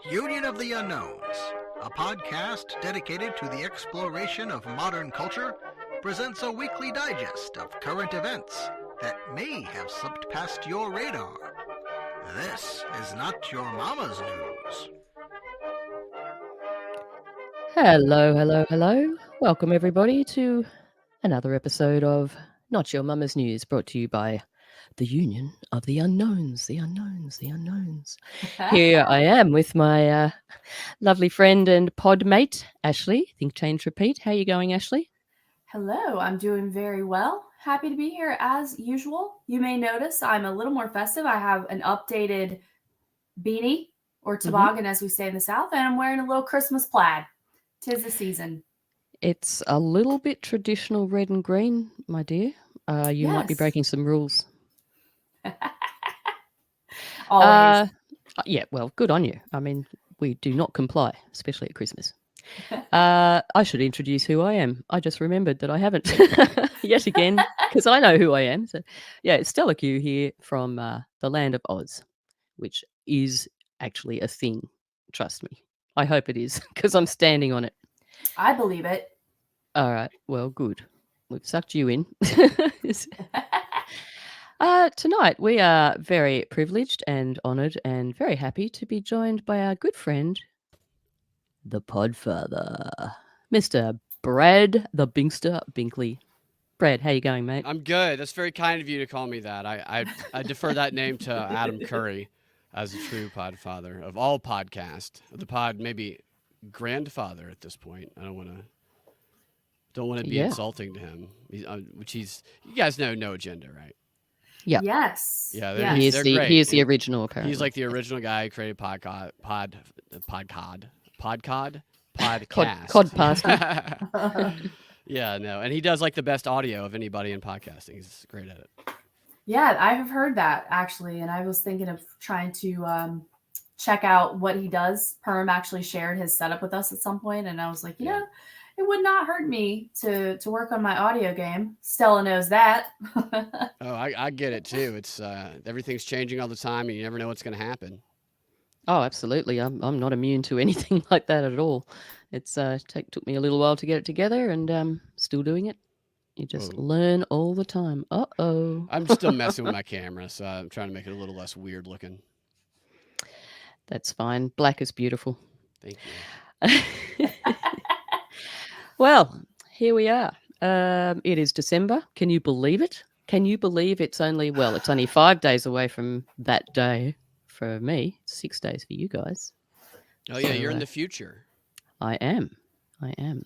Union of the Unknowns, a podcast dedicated to the exploration of modern culture, presents a weekly digest of current events that may have slipped past your radar. This is not your mama's news. Hello. Welcome everybody to another episode of Not Your Mama's News, brought to you by the Union of the Unknowns. Here I am with my lovely friend and pod mate, Ashley. Think, change, repeat. How are you going, Ashley? Hello, I'm doing very well. Happy to be here as usual. You may notice I'm a little more festive. I have an updated beanie or toboggan, as we say in the South, and I'm wearing a little Christmas plaid. 'Tis the season. It's a little bit traditional red and green, my dear. You might be Yes. breaking some rules. Always. Yeah, well, good on you. I mean, we do not comply, especially at Christmas. I should introduce who I am. I just remembered that I haven't yet again, because I know who I am. So, yeah, it's Stella Q here from the land of Oz, which is actually a thing. Trust me. I hope it is, because I'm standing on it. I believe it. All right. Well, good. We've sucked you in. Tonight, we are very privileged and honoured and very happy to be joined by our good friend, the Podfather, Mr. Brad the Binkster Binkley. Brad, how you going, mate? I'm good. That's very kind of you to call me that. I defer that name to Adam Curry as a true podfather of all podcast. The pod, maybe grandfather at this point. I don't want to be insulting to him. You guys know No Agenda, right? Yeah. Yes. Yeah, yes. He is the original, apparently. He's like the original guy who created podcast. Cod pasty. Yeah, no, and he does like the best audio of anybody in podcasting. He's great at it. Yeah, I have heard that actually, and I was thinking of trying to check out what he does. Perm actually shared his setup with us at some point, and I was like, yeah, it would not hurt me to work on my audio game. Stella knows that. Oh, I get it too. It's everything's changing all the time, and you never know what's going to happen. Oh, absolutely. I'm not immune to anything like that at all. It's took me a little while to get it together, and still doing it. You just learn all the time. Uh-oh. I'm still messing with my camera, so I'm trying to make it a little less weird looking. That's fine. Black is beautiful. Thank you. Well, here we are. It is December. Can you believe it? Can you believe it's only 5 days away from that day for me, 6 days for you guys. Oh, yeah, you're in the future. I am.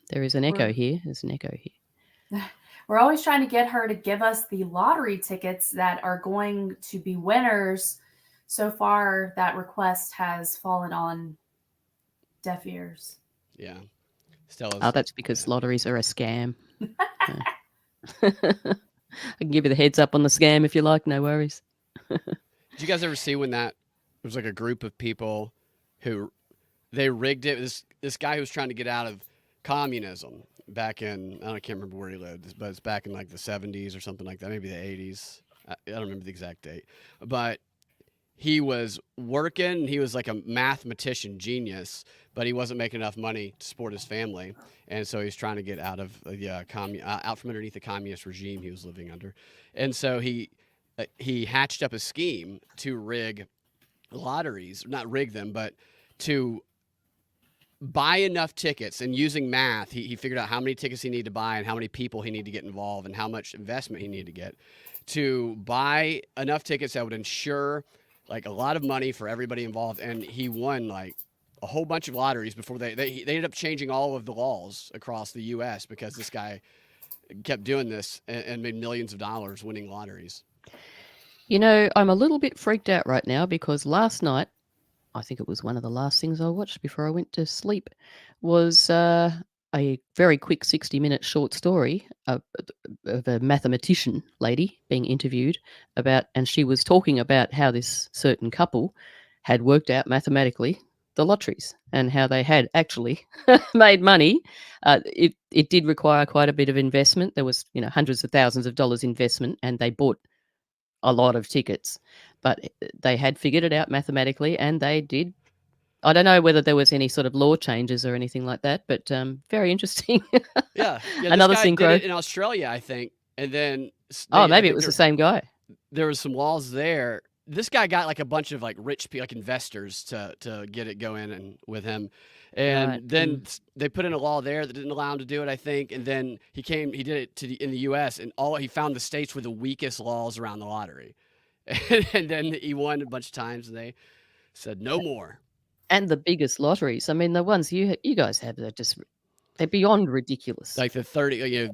There is an echo here. There's an echo here. We're always trying to get her to give us the lottery tickets that are going to be winners. So far, that request has fallen on deaf ears. Yeah. Stella's. Oh, that's because lotteries are a scam. I can give you the heads up on the scam if you like. No worries. Did you guys ever see when that there was like a group of people who they rigged it? This guy who was trying to get out of communism back in, I can't remember where he lived, but it's back in like the 70s or something like that, maybe the 80s. I don't remember the exact date. But he was working, he was like a mathematician genius, but he wasn't making enough money to support his family. And so he's trying to get out of the out from underneath the communist regime he was living under. And so he hatched up a scheme to rig lotteries, not rig them, but to buy enough tickets, and using math, he figured out how many tickets he needed to buy and how many people he needed to get involved and how much investment he needed to get to buy enough tickets that would ensure like a lot of money for everybody involved. And he won like a whole bunch of lotteries before they ended up changing all of the laws across the U.S. because this guy kept doing this and made millions of dollars winning lotteries. You know, I'm a little bit freaked out right now because last night, I think it was one of the last things I watched before I went to sleep, was a very quick 60-minute short story of a mathematician lady being interviewed about, and she was talking about how this certain couple had worked out mathematically the lotteries and how they had actually made money. It did require quite a bit of investment. There was, hundreds of thousands of dollars investment, and they bought a lot of tickets, but they had figured it out mathematically, and they did I don't know whether there was any sort of law changes or anything like that, but very interesting. Yeah. Another this guy synchro. did it in Australia, I think, and then Maybe it was the same guy. There was some laws there. This guy got like a bunch of like rich people, like investors, to get it going and with him, and then they put in a law there that didn't allow him to do it, I think. And then he did it in the U.S. and he found the states with the weakest laws around the lottery, and then he won a bunch of times, and they said no more. And the biggest lotteries. I mean, the ones you guys have, they're beyond ridiculous. Like the 30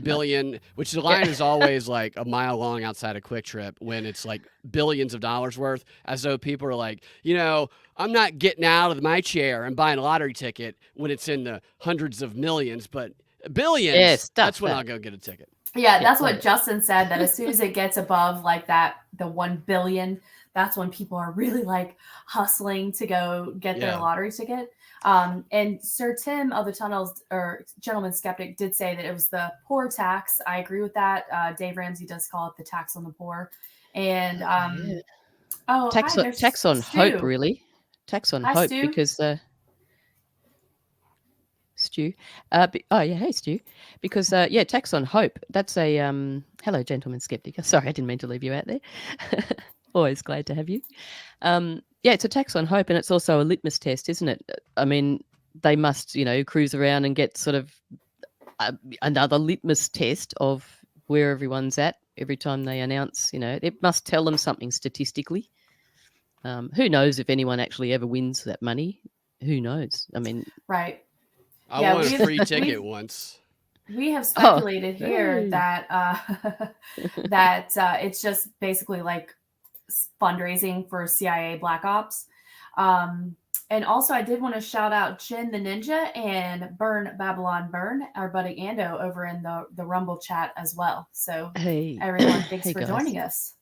billion, which the line is always like a mile long outside of Quick Trip when it's like billions of dollars worth, as though people are like, I'm not getting out of my chair and buying a lottery ticket when it's in the hundreds of millions, but billions, that's when I'll go get a ticket. Yeah, that's what Justin said, that as soon as it gets above like that, the 1 billion, that's when people are really like hustling to go get their lottery ticket. And Sir Tim of the Tunnels, or Gentleman Skeptic, did say that it was the poor tax. I agree with that. Dave Ramsey does call it the tax on the poor. And tax on hope, really. Tax on hope, Stu. Because Stu. Hey Stu. Because tax on hope. That's a hello, Gentleman Skeptic. Sorry, I didn't mean to leave you out there. Always glad to have you. It's a tax on hope, and it's also a litmus test, isn't it? I mean, they must, cruise around and get sort of another litmus test of where everyone's at every time they announce. It must tell them something statistically. Who knows if anyone actually ever wins that money? Who knows? I mean, right. I won a free ticket once. We have speculated here that it's just basically like fundraising for CIA Black Ops. And also I did want to shout out Jin the Ninja and Burn Babylon Burn, our buddy Ando, over in the Rumble chat as well. So hey everyone, thanks for guys. joining us.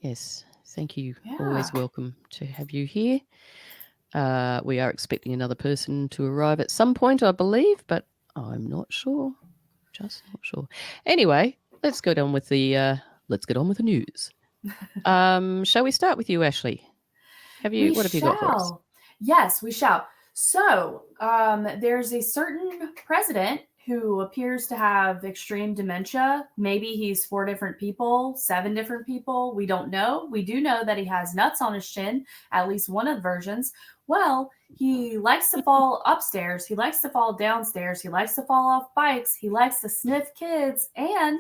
Yes, thank you. Always welcome to have you here. We are expecting another person to arrive at some point, I believe, but I'm not sure. Just not sure. Anyway, let's get on with the news. Shall we start with you, Ashley? What have you got for us? Yes, we shall. So, there's a certain president who appears to have extreme dementia. Maybe he's 4 different people, 7 different people. We don't know. We do know that he has nuts on his chin, at least one of the versions. Well, he likes to fall upstairs. He likes to fall downstairs. He likes to fall off bikes. He likes to sniff kids. And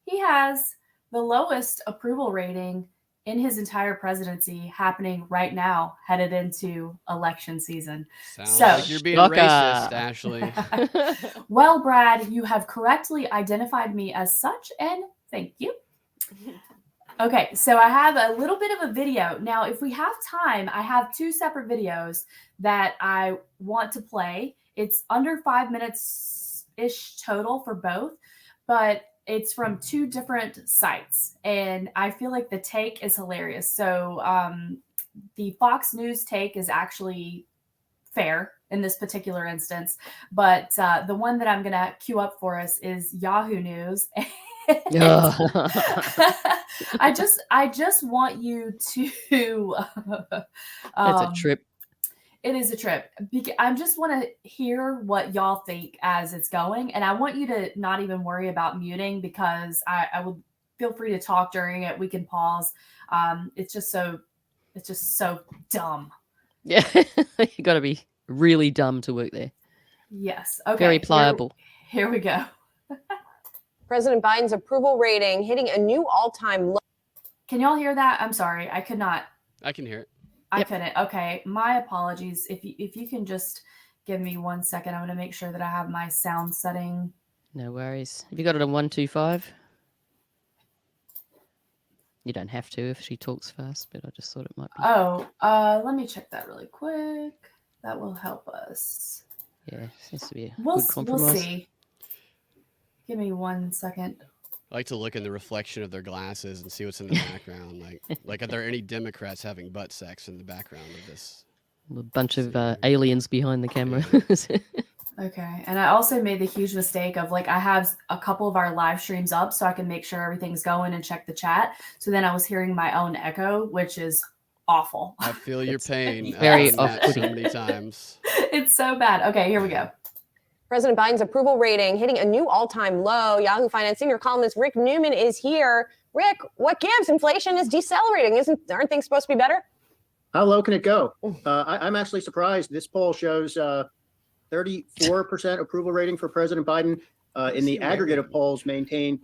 he has the lowest approval rating in his entire presidency happening right now, headed into election season. Sounds like you're being racist, Ashley. Well, Brad, you have correctly identified me as such, and thank you. Okay, so I have a little bit of a video. Now, if we have time, I have 2 separate videos that I want to play. It's under 5 minutes-ish total for both, but it's from 2 different sites, and I feel like the take is hilarious. So the Fox News take is actually fair in this particular instance, but the one that I'm going to queue up for us is Yahoo News. I just want you to it's a trip. It is a trip. I just want to hear what y'all think as it's going. And I want you to not even worry about muting, because I would feel free to talk during it. We can pause. It's just so dumb. Yeah. You got to be really dumb to work there. Yes. Okay. Very pliable. Here we go. President Biden's approval rating hitting a new all-time low. Can y'all hear that? I'm sorry. I could not. I can hear it. I couldn't. Okay. My apologies. If you can just give me 1 second, I'm going to make sure that I have my sound setting. No worries. Have you got it on 125? You don't have to if she talks fast, but I just thought it might be. Oh, let me check that really quick. That will help us. Yeah, seems to be a We'll good compromise. see. Give me 1 second. I like to look in the reflection of their glasses and see what's in the background. Like, are there any Democrats having butt sex in the background of this? A bunch of aliens behind the camera. Okay. And I also made the huge mistake of I have a couple of our live streams up so I can make sure everything's going and check the chat. So then I was hearing my own echo, which is awful. I feel your pain. very I've done that so off-putting. many times. It's so bad. Okay, here we go. President Biden's approval rating hitting a new all-time low. Yahoo Finance senior columnist Rick Newman is here. Rick, what gives? Inflation is decelerating. Aren't things supposed to be better? How low can it go? I'm actually surprised. This poll shows 34% approval rating for President Biden. In the aggregate of polls maintained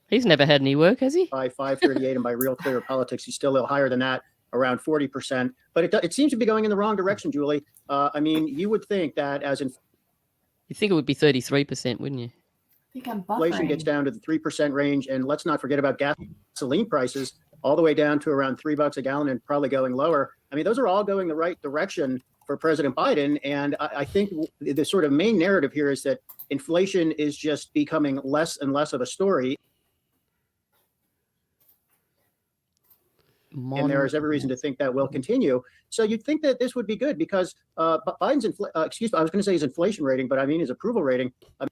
He's never had any work, has he? by 538 and by Real Clear Politics, he's still a little higher than that, around 40%. But it seems to be going in the wrong direction, Julie. I mean, you would think that as You'd think it would be 33%, wouldn't you? I think I'm inflation gets buffering. down to the 3% range, and let's not forget about gasoline prices all the way down to around $3 a gallon and probably going lower. I mean, those are all going the right direction for President Biden. And I think the sort of main narrative here is that inflation is just becoming less and less of a story. And there is every reason to think that will continue. So you'd think that this would be good because Biden's his inflation rating, but I mean his approval rating. I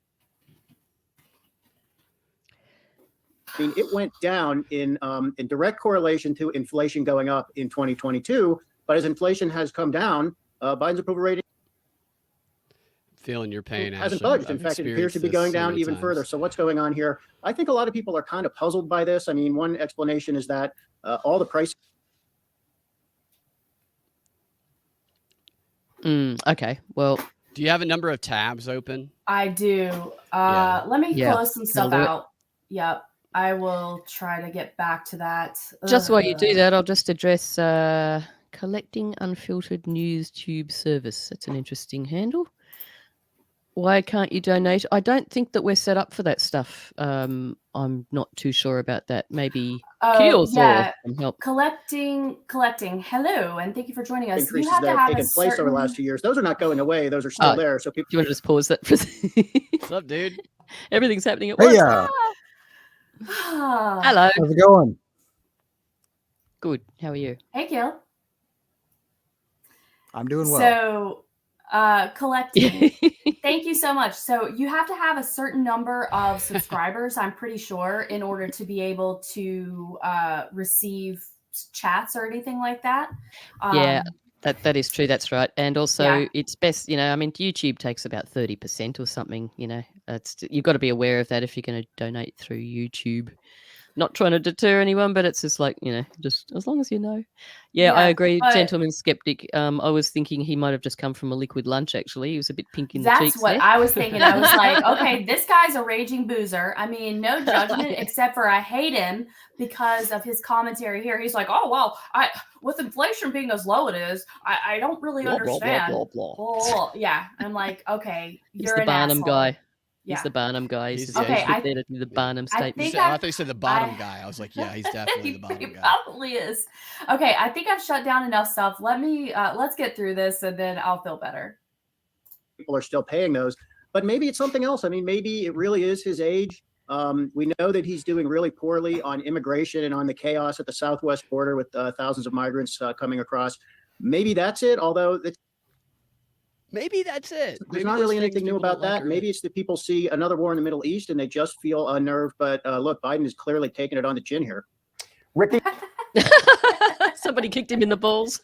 mean, it went down in direct correlation to inflation going up in 2022. But as inflation has come down, Biden's approval rating Feeling your pain. hasn't Ashley. budged. In I've fact, it appears experienced to be this going so down many even times. further. So what's going on here? I think a lot of people are kind of puzzled by this. I mean, one explanation is that all the price. Okay, well, Do you have a number of tabs open? I do. Yeah. Let me Yeah, close some stuff do it. out. Yep. I will try to get back to that. just while you do Ugh. that, I'll just address collecting unfiltered news tube service. That's an interesting handle. Why can't you donate? I don't think that we're set up for that stuff. I'm not too sure about that. Maybe Oh, Keel yeah. some help. Collecting. Hello, and thank you for joining us. You Increases have that to have have a taken place over certain. the last 2 years. Those are not going away. Those are still Oh. there. So people. Do you want to just pause that for a second? What's up, dude? Everything's happening at Hey, once. Ah. Hello. how's it going? Good. How are you? Hey, Gil. I'm doing well. So, collecting. Thank you so much. So you have to have a certain number of subscribers, I'm pretty sure, in order to be able to receive chats or anything like that. Yeah. That is true. That's right. And also, Yeah. it's best, I mean, YouTube takes about 30% or something. You've got to be aware of that if you're going to donate through YouTube. Not trying to deter anyone, but it's just like, just as long as you know. Yeah, I Yeah, agree, but- gentleman skeptic. I was thinking he might have just come from a liquid lunch, actually. He was a bit pink in the That's cheeks what there. I was thinking. I was like, okay, this guy's a raging boozer. I mean, no judgment, except for I hate him because of his commentary here. He's like, oh, well, with inflation being as low it is, I don't really Blah, blah, blah, understand. blah, blah. Oh, yeah. I'm like, okay, He's you're the an Barnum asshole. guy. Yeah. He's the Barnum guy. He's He's- just Okay, I- there to do the Barnum I statement. think I thought you said the bottom I- guy. I was like, yeah, he's definitely the bottom He guy. probably is. Okay, I think I've shut down enough stuff. Let's get through this and then I'll feel better. People are still paying those, but maybe it's something else. I mean, maybe it really is his age. We know that he's doing really poorly on immigration and on the chaos at the southwest border with thousands of migrants coming across. Maybe that's it. Although Maybe that's it. there's Maybe not those really things anything new people don't about like that. are Maybe it. it's that people see another war in the Middle East and they just feel unnerved. But look, Biden is clearly taking it on the chin here. Ricky, Somebody kicked him in the balls.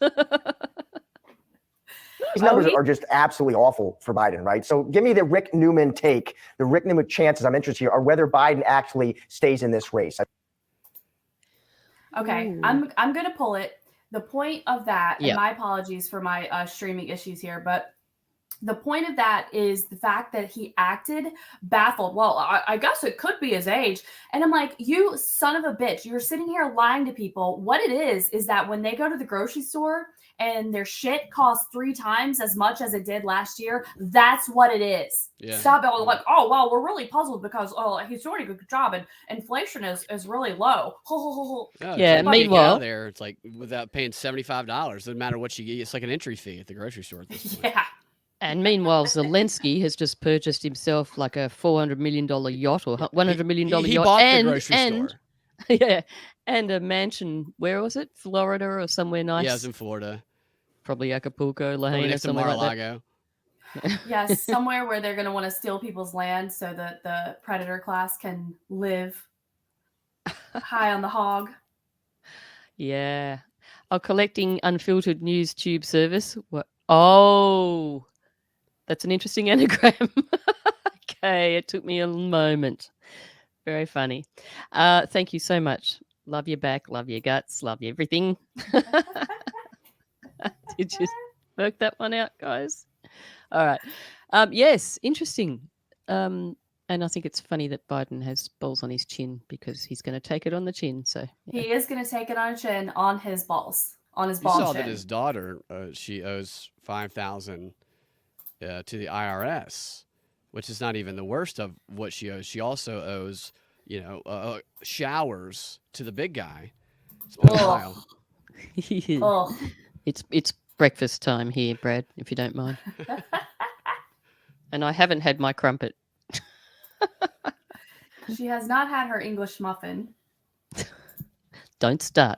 these numbers he- are just absolutely awful for Biden, right? So give me the Rick Newman take. The Rick Newman chances I'm interested here are whether Biden actually stays in this race. Okay, Ooh. I'm gonna pull it. The point of that, Yeah. and my apologies for my streaming issues here, but the point of that is the fact that he acted baffled. Well, I guess it could be his age. And I'm like, you son of a bitch, you're sitting here lying to people. What it is that when they go to the grocery store and their shit costs 3 times as much as it did last year, that's what it is. Yeah. Stop it. Like, oh, well, we're really puzzled because he's doing a good job and inflation is really low. Oh, Yeah, it's like you get meanwhile- out there, it's like without paying $75. Doesn't matter what you get. It's like an entry fee at the grocery store at this point. Yeah. And meanwhile, Zelensky has just purchased himself like a $400 million yacht or $100 million He yacht. bought and, the grocery and, store. Yeah. And a mansion. Where was it? Florida or somewhere nice? Yeah, it's in Florida. Probably Acapulco, Probably Lahaina, next to somewhere like that. Mar-a-Lago. Yes, somewhere where they're going to want to steal people's land so that the predator class can live high on the hog. Yeah. Oh, collecting unfiltered news tube service. What? Oh, that's an interesting anagram. Okay, it took me a moment. Very funny. Thank you so much. Love your back, love your guts, love everything. Did you work that one out, guys? All right. Yes, interesting. And I think it's funny that Biden has balls on his chin because he's going to take it on the chin. So yeah. He is going to take it on chin on his balls, on his You ball saw chin. that his daughter, she owes $5,000 to the IRS, which is not even the worst of what she owes. She also owes, showers to the big guy. It's been a while. Oh, It's breakfast time here, Brad, if you don't mind. And I haven't had my crumpet. she has not had her English muffin. Don't start.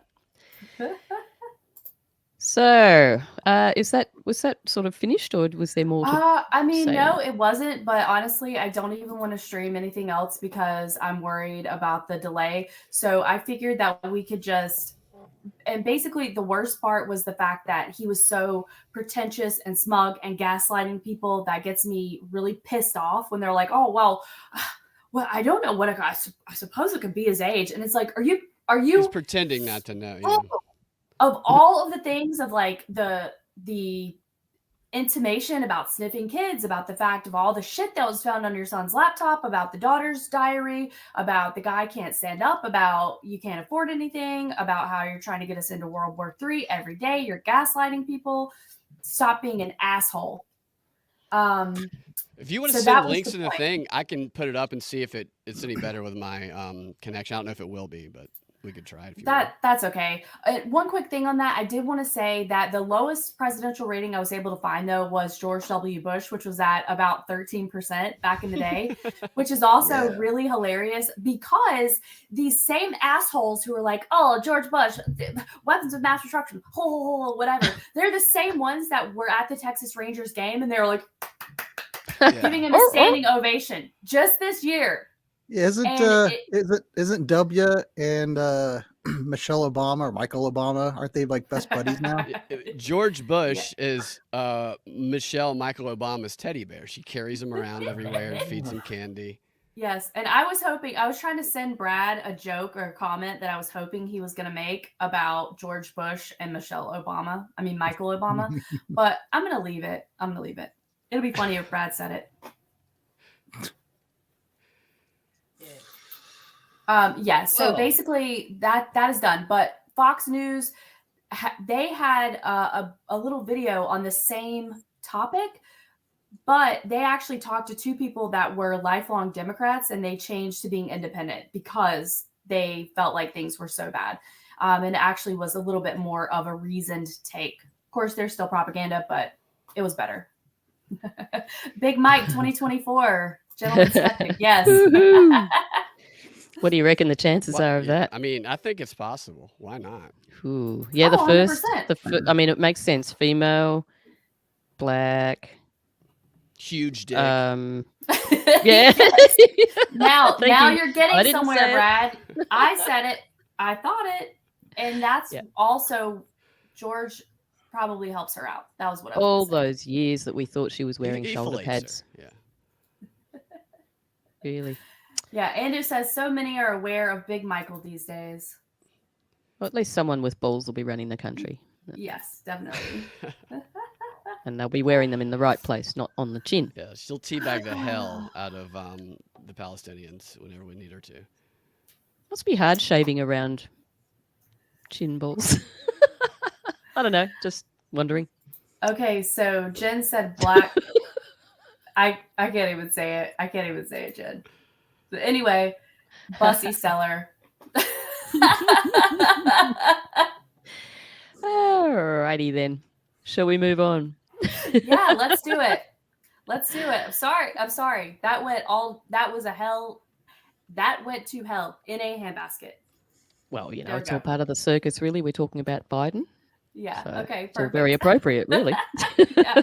So, was that sort of finished, or was there more? I mean, say? no, it wasn't. But honestly, I don't even want to stream anything else because I'm worried about the delay. So I figured that we could just. And basically, the worst part was the fact that he was so pretentious and smug and gaslighting people. That gets me really pissed off when they're like, "Oh, well, I don't know what I suppose it could be his age." And it's like, are you? He's pretending not to know. Of all of the things of like the intimation about sniffing kids, about the fact of all the shit that was found on your son's laptop, about the daughter's diary, about the guy can't stand up, about you can't afford anything, about how you're trying to get us into World War III every day, you're gaslighting people. Stop being an asshole. If you want to send links in the thing, I can put it up and see if it's any better with my connection. I don't know if it will be, but we could try it. If you want. That's okay. One quick thing on that, I did want to say that the lowest presidential rating I was able to find though was George W. Bush, which was at about 13% back in the day, which is also really hilarious because these same assholes who are like, "Oh, George Bush, weapons of mass destruction, whatever," they're the same ones that were at the Texas Rangers game and they were like giving him a standing ovation just this year. Isn't W and Michelle Obama or Michael Obama, aren't they like best buddies now? George Bush is Michelle Michael Obama's teddy bear. She carries him around everywhere and feeds him candy. Yes, and I was trying to send Brad a joke or a comment that I was hoping he was going to make about George Bush and Michael Obama, but I'm going to leave it. It'll be funny if Brad said it. So basically that is done, but Fox News, they had a little video on the same topic, but they actually talked to two people that were lifelong Democrats and they changed to being independent because they felt like things were so bad. And it actually was a little bit more of a reasoned take. Of course, there's still propaganda, but it was better. Big Mike 2024, gentlemen skeptic. Yes. What do you reckon the chances are of that? I mean, I think it's possible. Why not? Ooh. Yeah, the 100%. I mean, it makes sense. Female, black, huge dick. Yeah. Now you. You're getting somewhere, Brad. I said it. I thought it. And that's also George probably helps her out. That was what I was all saying. those years that we thought she was wearing shoulder pads. Her. Yeah. Really. Yeah, Andrew says so many are aware of Big Michael these days. Well, at least someone with balls will be running the country. Yes, definitely. And they'll be wearing them in the right place, not on the chin. Yeah, she'll teabag the hell out of the Palestinians whenever we need her to. Must be hard shaving around chin balls. I don't know, just wondering. Okay, so Jen said black. I can't even say it. Jen. But anyway, Bussy Seller. Alrighty then. Shall we move on? Yeah, let's do it. I'm sorry. That went to hell in a handbasket. Well, it's all part of the circus, really. We're talking about Biden. Yeah. So Okay. Perfect. It's all very appropriate, really. Yeah.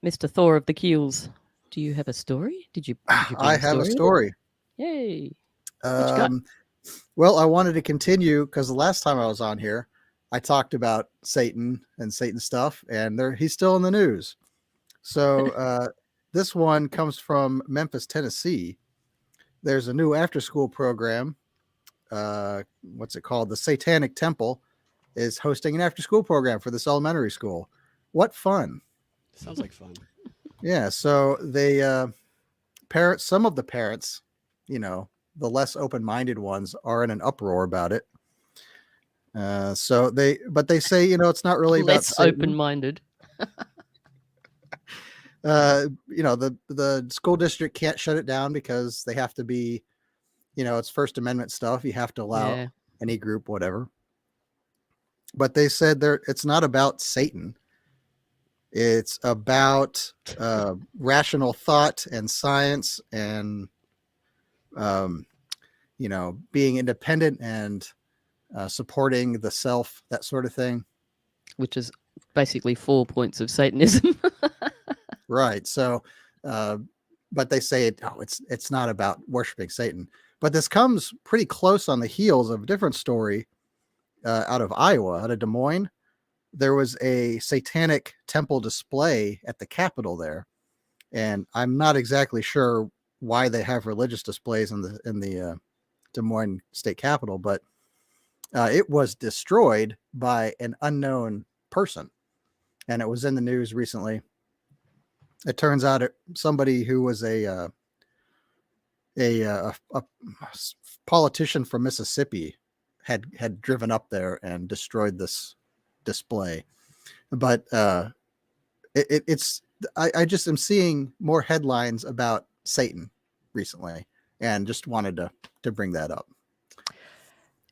Mr. Thor of the Keels, do you have a story? Did you I have a story. Yay. Well, I wanted to continue because the last time I was on here, I talked about Satan and Satan stuff, and he's still in the news. So this one comes from Memphis, Tennessee. There's a new after-school program. What's it called? The Satanic Temple is hosting an after-school program for this elementary school. What fun! Sounds like fun. Yeah. So they some of the parents, the less open-minded ones, are in an uproar about it. But they say, it's not really Less about Satan. open-minded. The school district can't shut it down because they have to be, it's First Amendment stuff. You have to allow any group, whatever. But they said it's not about Satan. It's about rational thought and science and, being independent and supporting the self, that sort of thing. Which is basically 4 points of Satanism. Right. So, but they say it's not about worshiping Satan. But this comes pretty close on the heels of a different story out of Iowa, out of Des Moines. There was a satanic temple display at the Capitol there, and I'm not exactly sure why they have religious displays in the Des Moines State Capitol, but it was destroyed by an unknown person, and it was in the news recently. It turns out somebody who was a politician from Mississippi had driven up there and destroyed this display. But I just am seeing more headlines about Satan recently, and just wanted to bring that up.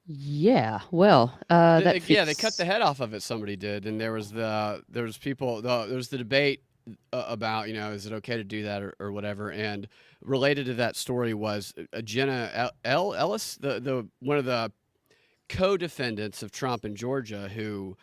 Yeah, well, they cut the head off of it. Somebody did, and there was the debate about, is it okay to do that or whatever. And related to that story was Jenna Ellis, the one of the co-defendants of Trump in Georgia, who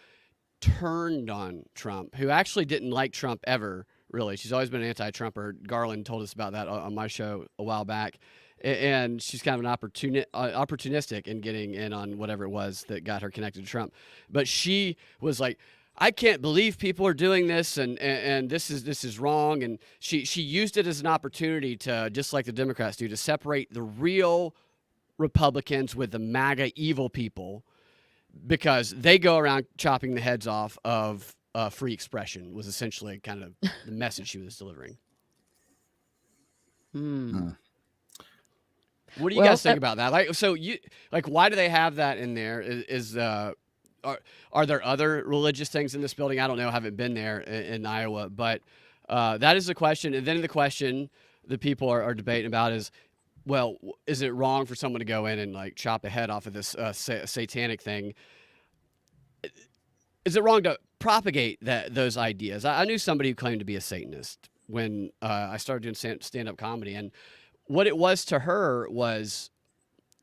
turned on Trump, who actually didn't like Trump ever, really. She's always been an anti-Trumper. Garland told us about that on my show a while back. And she's kind of an opportunistic in getting in on whatever it was that got her connected to Trump. But she was like, I can't believe people are doing this, and this is wrong. And she used it as an opportunity to, just like the Democrats do, to separate the real Republicans with the MAGA evil people, because they go around chopping the heads off of free expression, was essentially kind of the message she was delivering. What do you guys think about that? Why do they have that in there? Are there other religious things in this building? I don't know. I haven't been there in Iowa, but that is the question. And then the question that people are debating about is, well, is it wrong for someone to go in and chop a head off of this satanic thing? Is it wrong to propagate those ideas? I knew somebody who claimed to be a Satanist when I started doing stand-up comedy, and what it was to her was,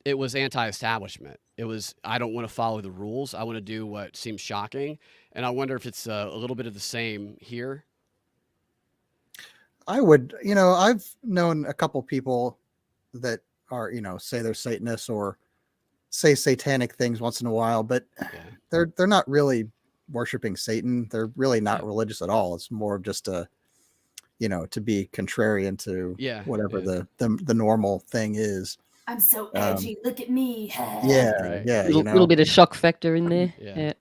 it was anti-establishment. It was, I don't want to follow the rules. I want to do what seems shocking. And I wonder if it's a little bit of the same here. I would, I've known a couple people that are, say they're Satanists or say satanic things once in a while, but they're not really worshiping Satan. They're really not religious at all. It's more of just to be contrarian to whatever the normal thing is. I'm so edgy. Look at me. Yeah. Little bit of shock factor in there. Yeah.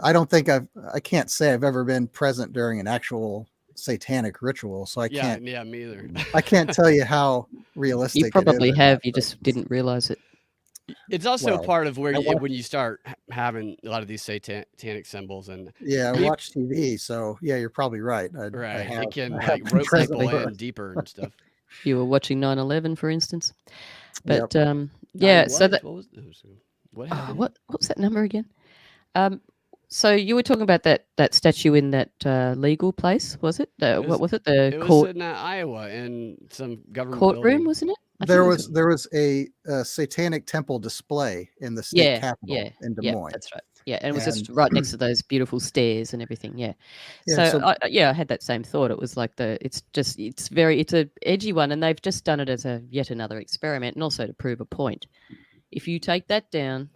I don't think I can't say I've ever been present during an actual satanic ritual, so I can't. Yeah, me either. I can't tell you how realistic. You probably it is. have. You just didn't realize it. It's also part of where when you start having a lot of these satanic symbols, and I watch TV, so you're probably right. It can rope people in deeper and stuff. You were watching 9/11, for instance, but Yep. So that what happened? what was that number again? So you were talking about that statue in that legal place, was it? What was it? The It court was in Iowa in some government courtroom, building. wasn't it? There was a satanic temple display in the state capitol in Des Moines. That's right. Yeah, and it was just right next to those beautiful stairs and everything. Yeah. I had that same thought. It was like it's an edgy one, and they've just done it as yet another experiment, and also to prove a point. if you take that down,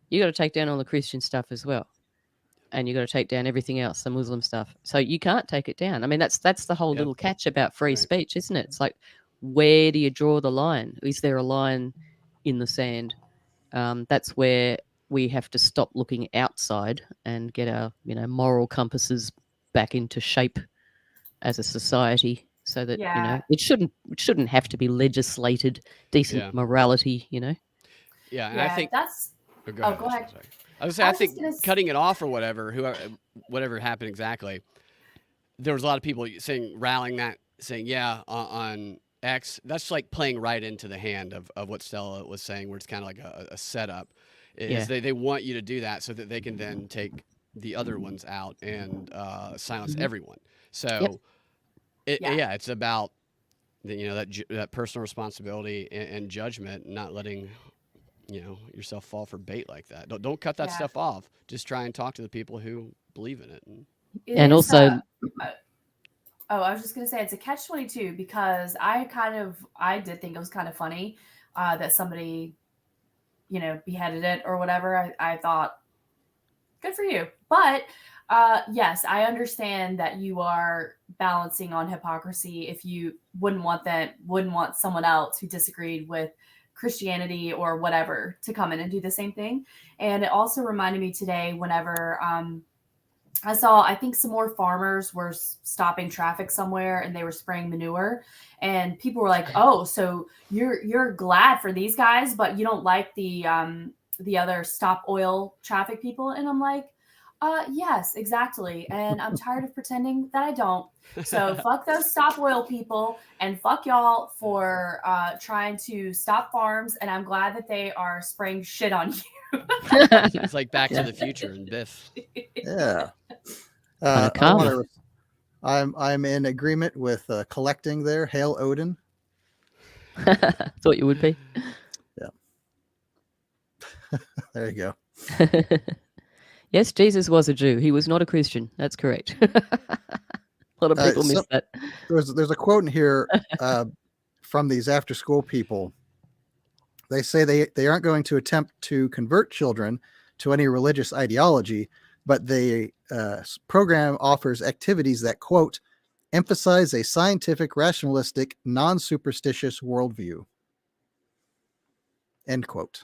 you got to take down all the Christian stuff as well. And you got to take down everything else, the Muslim stuff. So you can't take it down. I mean, that's the whole little catch about free speech, isn't it? It's like, where do you draw the line? Is there a line in the sand? That's where we have to stop looking outside and get our, moral compasses back into shape as a society, so that it shouldn't have to be legislated decent morality. Yeah, and I think that's. Go ahead. Go ahead. Sorry. I was saying, I think cutting it off or whatever happened exactly. There was a lot of people rallying that, saying, on X, that's like playing right into the hand of what Stella was saying, where it's kind of like a setup. They want you to do that so that they can then take the other ones out and silence everyone. So, it's about that personal responsibility and judgment, not letting yourself fall for bait like that. Don't cut that stuff off. Just try and talk to the people who believe in it. And also, I was just gonna say it's a catch-22, because I did think it was kind of funny that somebody, beheaded it or whatever. I thought, good for you. But yes, I understand that you are balancing on hypocrisy if you wouldn't want someone else who disagreed with Christianity or whatever to come in and do the same thing. And it also reminded me today, whenever I saw, I think some more farmers were stopping traffic somewhere and they were spraying manure, and people were like, "Oh, so you're glad for these guys, but you don't like the other stop oil traffic people?" And I'm like, yes, exactly. And I'm tired of pretending that I don't. So fuck those stop oil people, and fuck y'all for trying to stop farms. And I'm glad that they are spraying shit on you. It's like Back to the Future and Biff. Yeah. karma. I'm in agreement with collecting there. Hail Odin. Thought you would be. Yeah. There you go. Yes, Jesus was a Jew. He was not a Christian. That's correct. A lot of people miss that. There's a quote in here from these after-school people. They say they aren't going to attempt to convert children to any religious ideology, but the program offers activities that, quote, emphasize a scientific, rationalistic, non-superstitious worldview, end quote.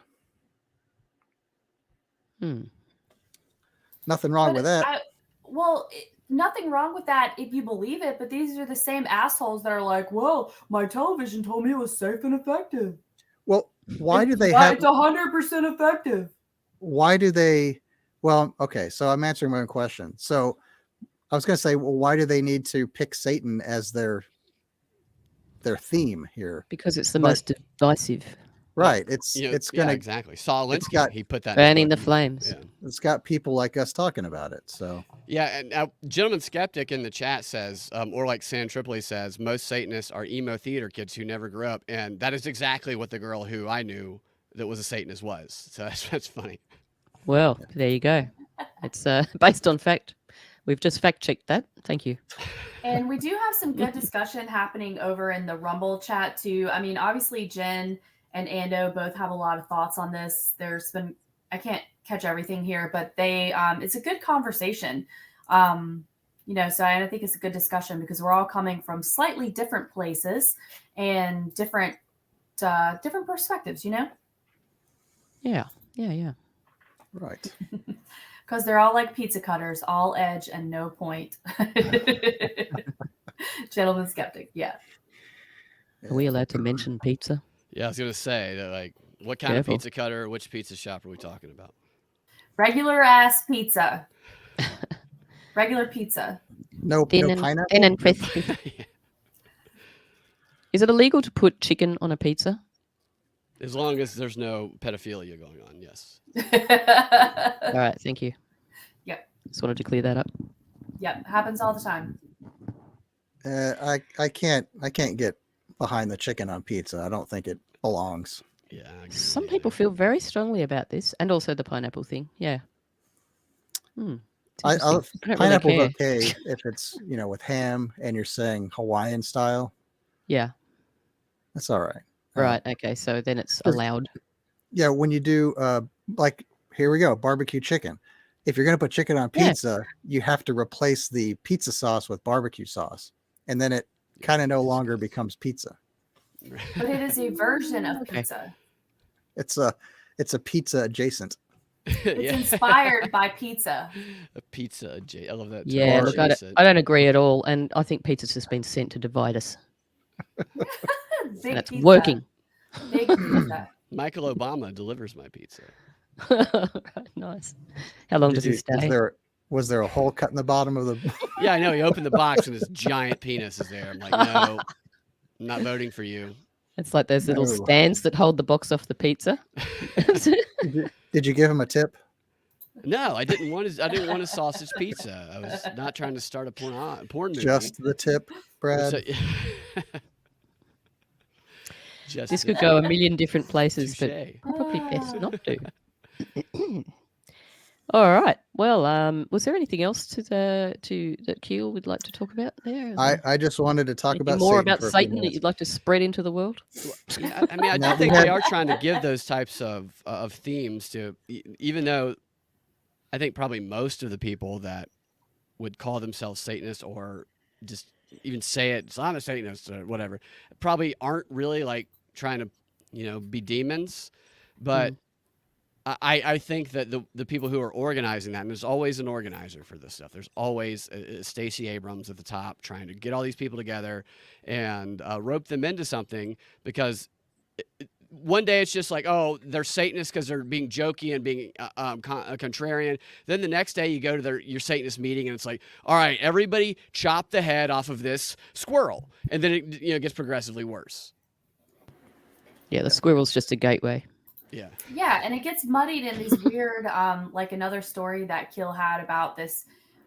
Nothing wrong with that. Nothing wrong with that if you believe it, but these are the same assholes that are like, well, my television told me it was safe and effective. Well, why do they have... It's 100% effective. Why do they... Well, okay, so I'm answering my own question. So I was going to say, well, why do they need to pick Satan as their theme here? Because it's the most divisive. Right. It's gonna exactly. Saul Alinsky, he put that fanning the flames. Yeah. It's got people like us talking about it. So and Gentleman Skeptic in the chat says, or like San Tripoli says, most Satanists are emo theater kids who never grew up, and that is exactly what the girl who I knew that was a Satanist was. So that's funny. Well, there you go. It's based on fact. We've just fact checked that. Thank you. And we do have some good discussion happening over in the Rumble chat too. I mean, obviously Jen and Ando both have a lot of thoughts on this. I can't catch everything here, but it's a good conversation. So I think it's a good discussion because we're all coming from slightly different places and different perspectives, Yeah. Right. Because they're all like pizza cutters, all edge and no point. Gentleman Skeptic, yeah. Are we allowed to mention pizza? Yeah, I was going to say, that, like, what kind of pizza cutter, which pizza shop are we talking about? Regular ass pizza. Regular pizza. No pineapple? Thin and crispy. Is it illegal to put chicken on a pizza? As long as there's no pedophilia going on, yes. All right, thank you. Yep. Just wanted to clear that up. Yep, happens all the time. I can't get behind the chicken on pizza. I don't think it belongs. Yeah. Some people feel very strongly about this, and also the pineapple thing. Yeah. Pineapple's really okay if it's with ham and you're saying Hawaiian style. Yeah. That's all right. Right. Okay. So then it's allowed. Yeah, when you do like here we go, barbecue chicken. If you're gonna put chicken on Yeah. pizza, you have to replace the pizza sauce with barbecue sauce, and then it kind of no longer becomes pizza. But it is a version of Okay. pizza. It's a pizza adjacent. It's inspired by pizza. A pizza. I love that. Term, Yeah, look, I adjacent. don't agree at all, and I think pizza's just been sent to divide us. Big And it's pizza. working. Big pizza. Michael Obama delivers my pizza. Nice. How long does he stay? Was there a hole cut in the bottom of the? Yeah, I know. He opened the box and this giant penis is there. I'm like, no, I'm not voting for you. It's like those little No. stands that hold the box off the pizza. Did you give him a tip? No, I didn't want a sausage pizza. I was not trying to start a porn movie. Just the tip, Brad. So- Just This the- could go a million different places, but Touche. probably best not to. All right. Well, was there anything else that Keel would like to talk about there? I just wanted to talk Anything about more Satan about for a few Satan that minutes. you'd like to spread into the world? Yeah, I mean, I Now, do think we they had- are trying to give those types of themes to, even though I think probably most of the people that would call themselves Satanists or just even say it, so I'm a Satanist or whatever, probably aren't really like trying to, be demons. But I think that the people who are organizing that, and there's always an organizer for this stuff. There's always Stacey Abrams at the top trying to get all these people together and rope them into something, because one day it's just like, oh, they're Satanists because they're being jokey and being contrarian. Then the next day you go to your Satanist meeting and it's like, all right, everybody chop the head off of this squirrel. And then it gets progressively worse. Yeah, the squirrel's just a gateway. Yeah. Yeah, and it gets muddied in these weird, like another story that Kill had about this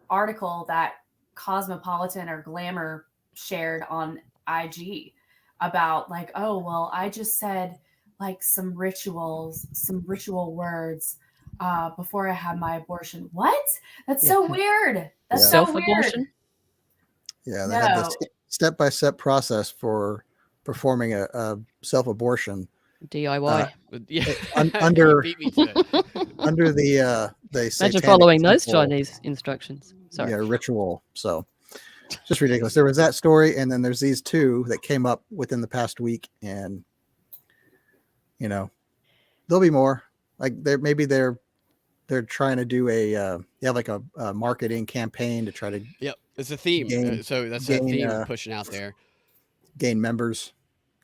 article that Cosmopolitan or Glamour shared on IG about like, oh, well, I just said like some ritual words before I had my abortion. What? That's so weird. That's so weird. Self-abortion? Yeah, they had this No. step-by-step process for performing a self-abortion DIY. But yeah. under Beat me to it. under the Imagine satanic following those temple, Chinese instructions. Sorry. yeah, ritual. So just ridiculous. There was that story, and then there's these two that came up within the past week, and there'll be more. Like they're trying to do a marketing campaign to try to Yep. It's a theme. Gain- So that's a gain, theme we're pushing out there. gain members.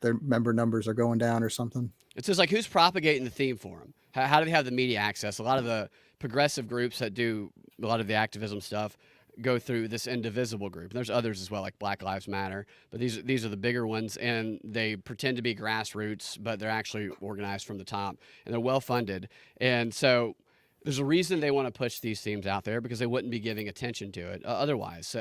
Their member numbers are going down or something. It's just like, who's propagating the theme for them? How do they have the media access? A lot of the progressive groups that do a lot of the activism stuff go through this indivisible group. And there's others as well, like Black Lives Matter. But these are the bigger ones, and they pretend to be grassroots, but they're actually organized from the top, and they're well funded. And so there's a reason they want to push these themes out there, because they wouldn't be giving attention to it otherwise.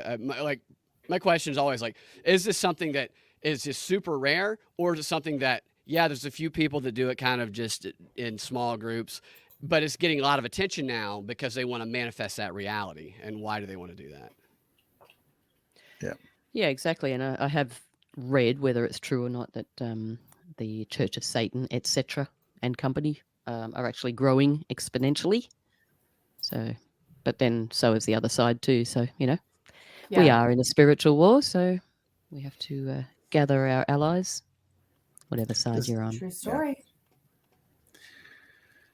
My question is always like, is this something that is just super rare, or is it something that, yeah, there's a few people that do it kind of just in small groups, but it's getting a lot of attention now because they want to manifest that reality? And why do they want to do that? Yeah, exactly. And I have read, whether it's true or not, that the Church of Satan, etc., and company are actually growing exponentially. So, but then so is the other side too. So, we are in a spiritual war. So we have to gather our allies, whatever side This- you're on. True story.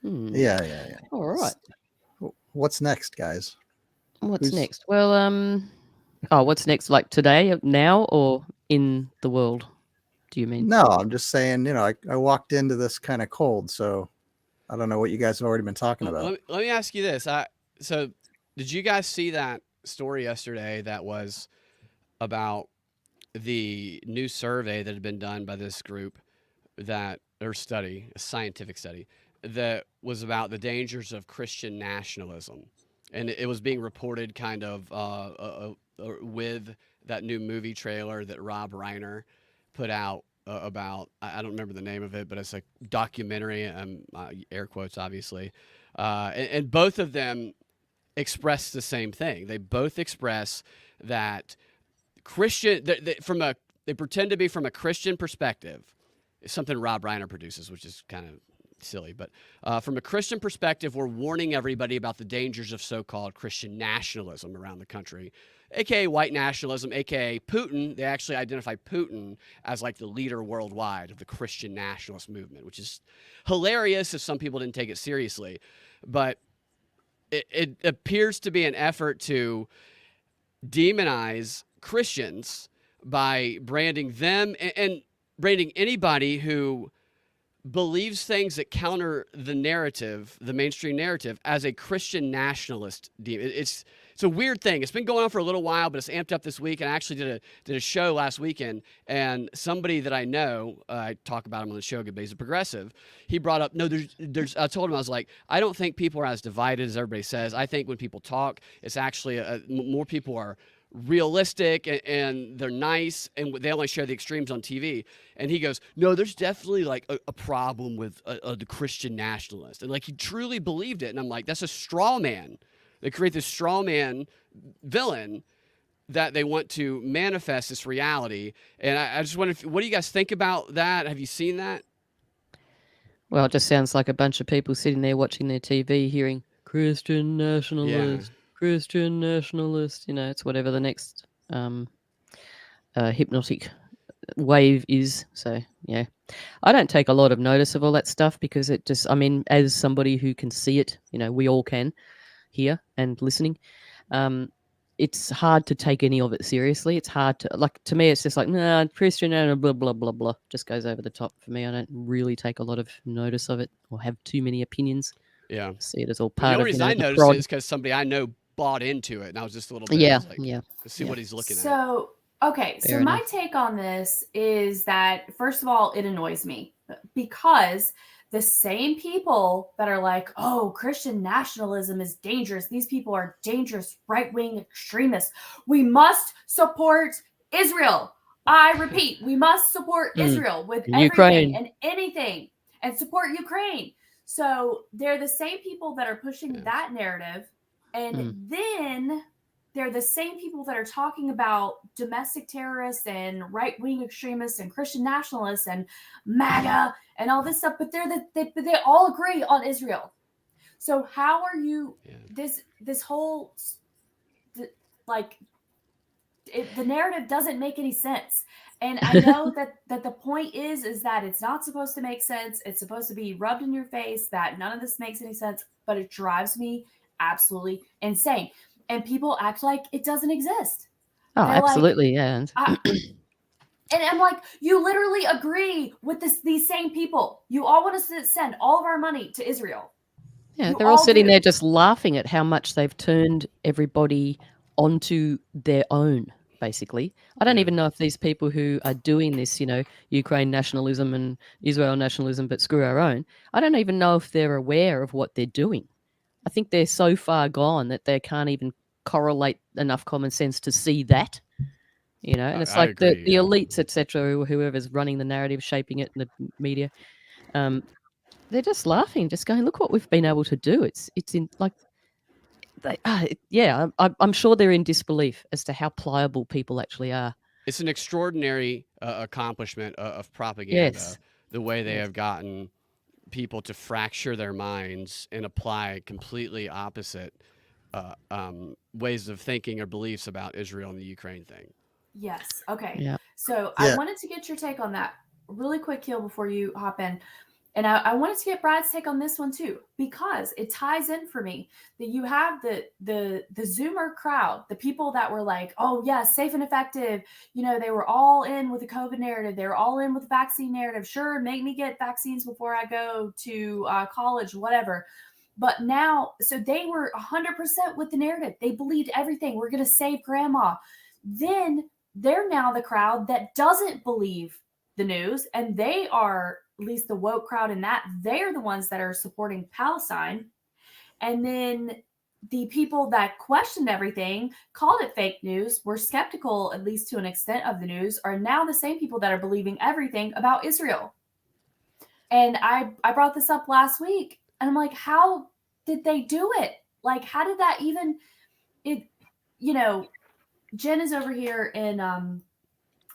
Yeah. All right. What's next, guys? What's Who's- next? Well, what's next? Like today, now, or in the world? Do you mean? No, I'm just saying, I walked into this kind of cold, so I don't know what you guys have already been talking about. Let me ask you this. So did you guys see that story yesterday that was about the new survey that had been done by this group a scientific study that was about the dangers of Christian nationalism? And it was being reported kind of with that new movie trailer that Rob Reiner put out about, I don't remember the name of it, but it's a documentary, air quotes, obviously. And both of them express the same thing. They both express that Christian, they pretend to be from a Christian perspective. It's something Rob Reiner produces, which is kind of silly. But from a Christian perspective, we're warning everybody about the dangers of so-called Christian nationalism around the country, aka white nationalism, aka Putin. They actually identify Putin as like the leader worldwide of the Christian nationalist movement, which is hilarious if some people didn't take it seriously. But it appears to be an effort to demonize Christians by branding them and branding anybody who believes things that counter the narrative, the mainstream narrative, as a Christian nationalist. It's a weird thing. It's been going on for a little while, but it's amped up this week. And I actually did a show last weekend, and somebody that I know, I talk about him on the show, but he's a progressive. He brought up, no, there's. I told him, I was like, I don't think people are as divided as everybody says. I think when people talk, it's actually more people are realistic and they're nice, and they only share the extremes on TV. And he goes, no, there's definitely like a problem with the Christian nationalist, and like he truly believed it. And I'm like, that's a straw man. They create this straw man villain that they want to manifest this reality. And I just wonder, what do you guys think about that? Have you seen that? Well, it just sounds like a bunch of people sitting there watching their TV, hearing Christian nationalist, Christian nationalist. You know, it's whatever the next hypnotic wave is. So, yeah. I don't take a lot of notice of all that stuff because it just, I mean, as somebody who can see it, you know, we all can here and listening, it's hard to take any of it seriously. It's hard to, like, to me, it's just like, nah, Christian and blah, blah, blah, blah. Just goes over the top for me. I don't really take a lot of notice of it or have too many opinions. Yeah. See it as all The part only of, reason I noticed it is because somebody I know bought into it, and I was just a little bit, yeah, like, yeah. let's see what he's looking at. So, okay. Fair So my enough. take on this is that, first of all, it annoys me because the same people that are like, oh, Christian nationalism is dangerous. These people are dangerous right-wing extremists. We must support Israel. I repeat, we must support Israel with everything Ukraine. and anything, and support Ukraine. So they're the same people that are pushing that narrative. And then they're the same people that are talking about domestic terrorists and right-wing extremists and Christian nationalists and MAGA and all this stuff, but they all agree on Israel. So how are you this whole like the narrative doesn't make any sense. And I know that the point is that it's not supposed to make sense. It's supposed to be rubbed in your face that none of this makes any sense, but it drives me absolutely insane. And people act like it doesn't exist. Oh, They're absolutely, like, yeah. And I'm like, you literally agree with these same people. You all want us to send all of our money to Israel. Yeah, You they're all sitting do. there just laughing at how much they've turned everybody onto their own, basically. I don't even know if these people who are doing this, you know, Ukraine nationalism and Israel nationalism, but screw our own, I don't even know if they're aware of what they're doing. I think they're so far gone that they can't even correlate enough common sense to see that. You know, and it's like the elites, etc., whoever's running the narrative, shaping it in the media, they're just laughing, just going, "Look what we've been able to do." It's in like, I'm sure they're in disbelief as to how pliable people actually are. It's an extraordinary accomplishment of propaganda. Yes. The way they have gotten people to fracture their minds and apply completely opposite ways of thinking or beliefs about Israel and the Ukraine thing. Yes. Okay. Yeah. So Yeah. I wanted to get your take on that really quick, Kiel, before you hop in. And I wanted to get Brad's take on this one too, because it ties in for me that you have the Zoomer crowd, the people that were like, oh yeah, safe and effective. You know, they were all in with the COVID narrative. They were all in with the vaccine narrative. Sure, make me get vaccines before I go to college, whatever. But now, so they were 100% with the narrative. They believed everything. We're going to save grandma. Then they're now the crowd that doesn't believe the news, and they are, at least the woke crowd in that, they're the ones that are supporting Palestine. And then the people that questioned everything, called it fake news, were skeptical, at least to an extent, of the news, are now the same people that are believing everything about Israel. And I brought this up last week, and I'm like, how did they do it? Like, how did that even, Jen is over here in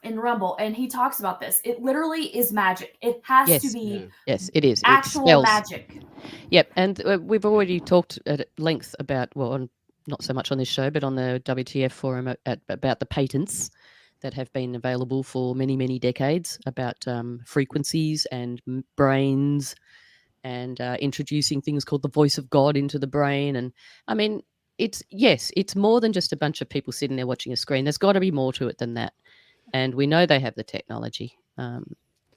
in Rumble, and he talks about this. It literally is magic. It has to Yes. be Yeah. Yes, it is. It actual spells. magic. Yep, and we've already talked at length about, not so much on this show, but on the WTF forum about the patents that have been available for many, many decades about frequencies and brains and introducing things called the voice of God into the brain. And I mean, it's more than just a bunch of people sitting there watching a screen. There's got to be more to it than that. And we know they have the technology.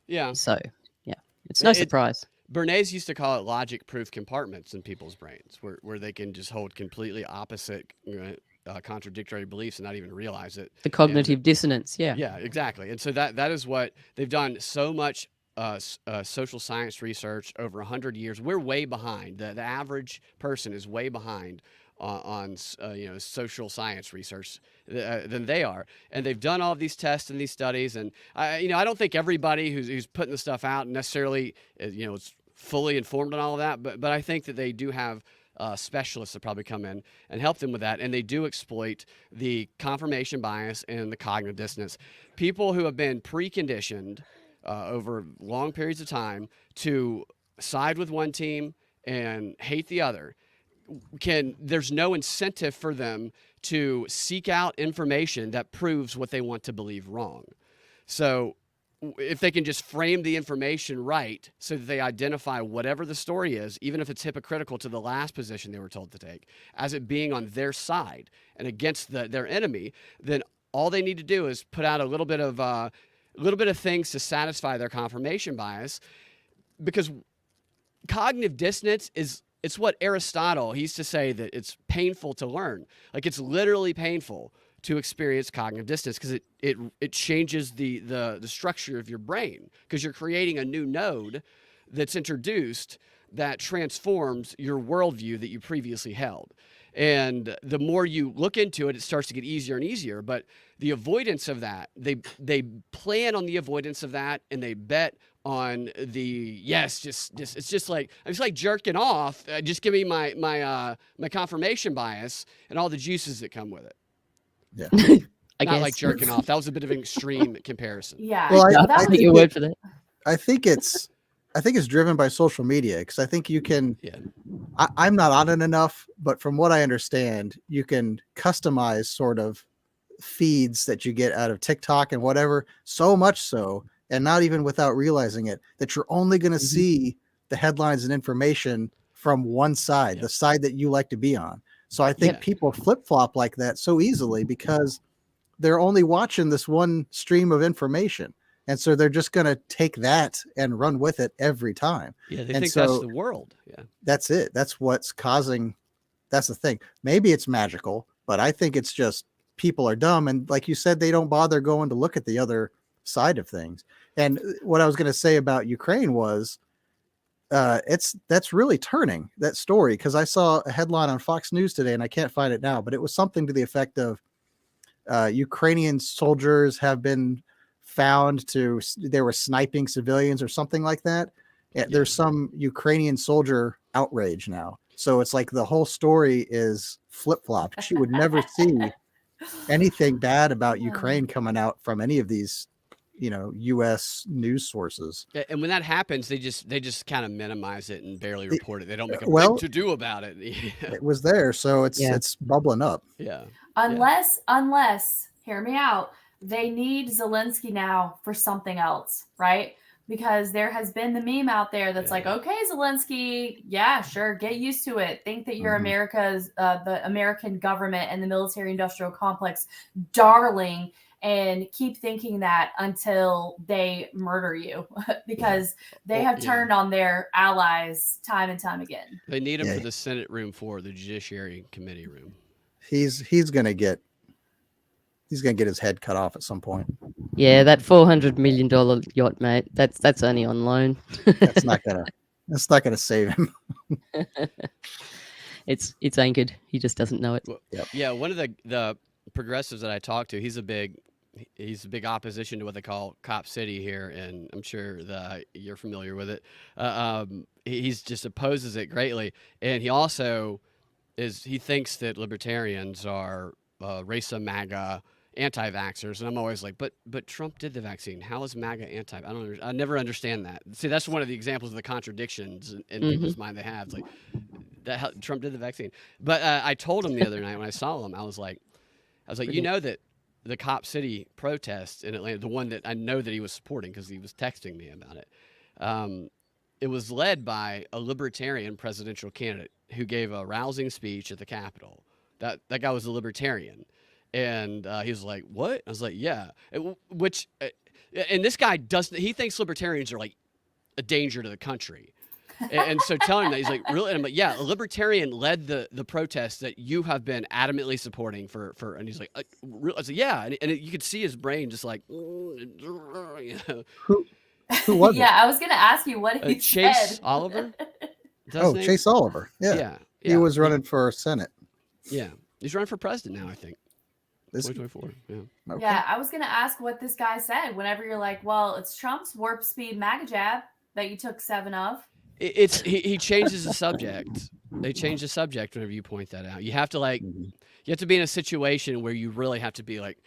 Yeah. So, yeah, it's no surprise. Bernays used to call it logic-proof compartments in people's brains, where they can just hold completely opposite, contradictory beliefs and not even realize it. The cognitive dissonance, yeah. Yeah, exactly. And so that is what they've done. So much social science research over 100 years. We're way behind. The average person is way behind on social science research than they are, and they've done all of these tests and these studies. And I don't think everybody who's putting the stuff out necessarily is fully informed on all of that, but I think that they do have specialists that probably come in and help them with that, and they do exploit the confirmation bias and the cognitive dissonance. People who have been preconditioned over long periods of time to side with one team and hate the other, there's no incentive for them to seek out information that proves what they want to believe wrong. So if they can just frame the information right so that they identify whatever the story is, even if it's hypocritical to the last position they were told to take, as it being on their side and against their enemy, then all they need to do is put out a little bit of things to satisfy their confirmation bias, because cognitive dissonance it's what Aristotle, he used to say that it's painful to learn. Like, it's literally painful to experience cognitive dissonance because it changes the structure of your brain, because you're creating a new node that's introduced that transforms your worldview that you previously held. And the more you look into it, it starts to get easier and easier. But the avoidance of that, they plan on the avoidance of that, and they bet on the it's just like jerking off. Just give me my confirmation bias and all the juices that come with it. Yeah. I Not guess. like jerking off. That was a bit of an extreme comparison. Yeah. Well, no, I that I'll was- take your word for that. I think it's driven by social media, because I think you can. Yeah. I'm not on it enough, but from what I understand, you can customize sort of feeds that you get out of TikTok and whatever, so much so, and not even without realizing it, that you're only going to see the headlines and information from one side, the side that you like to be on. So I think people flip-flop like that so easily because they're only watching this one stream of information. And so they're just going to take that and run with it every time. Yeah, they And think so that's the world. Yeah. that's it. That's what's causing. That's the thing. Maybe it's magical, but I think it's just people are dumb. And like you said, they don't bother going to look at the other side of things. And what I was going to say about Ukraine was that's really turning, that story, because I saw a headline on Fox News today, and I can't find it now, but it was something to the effect of Ukrainian soldiers have been found they were sniping civilians or something like that. There's some Ukrainian soldier outrage now. So it's like the whole story is flip-flopped. You would never see anything bad about Ukraine coming out from any of these, U.S. news sources. Yeah, and when that happens, they just kind of minimize it and barely report it. They don't make a well, big to do about it. It was there, so it's bubbling up. Yeah. Unless, hear me out, they need Zelensky now for something else, right? Because there has been the meme out there that's like, okay, Zelensky, yeah, sure, get used to it. Think that you're America's, the American government and the military-industrial complex darling, and keep thinking that until they murder you, because they have turned on their allies time and time again. They need him for the Senate room 4, the Judiciary Committee room. He's gonna get his head cut off at some point. Yeah, that $400 million yacht, mate. That's only on loan. That's not gonna save him. It's anchored. He just doesn't know it. Well, yeah, one of the progressives that I talked to, he's a big opposition to what they call Cop City here, and I'm sure that you're familiar with it. He's just opposes it greatly, and he also he thinks that libertarians are race of MAGA anti-vaxxers, and I'm always like, but Trump did the vaccine. How is MAGA anti? I never understand that. See, that's one of the examples of the contradictions in people's mind they have. It's like that Trump did the vaccine. But I told him the other night when I saw him, I was like, you know that the Cop City protest in Atlanta, the one that I know that he was supporting because he was texting me about it. It was led by a libertarian presidential candidate who gave a rousing speech at the Capitol. That guy was a libertarian. And he was like, what? I was like, yeah. And this guy he thinks libertarians are like a danger to the country. And so telling him that, he's like, really? And I'm like, yeah, a libertarian led the protest that you have been adamantly supporting for and he's like, really? I was like, yeah. And you could see his brain just like, you know. Who was it? I was going to ask you what he Chase said. Oliver? Chase Oliver. Yeah. He was running for Senate. Yeah. He's running for president now, I think. This 2024. Yeah. Okay. Yeah, I was going to ask what this guy said whenever you're like, well, it's Trump's warp speed MAGA jab that you took 7 of. He changes the subject. They change the subject whenever you point that out. You have to you have to be in a situation where you really have to be like,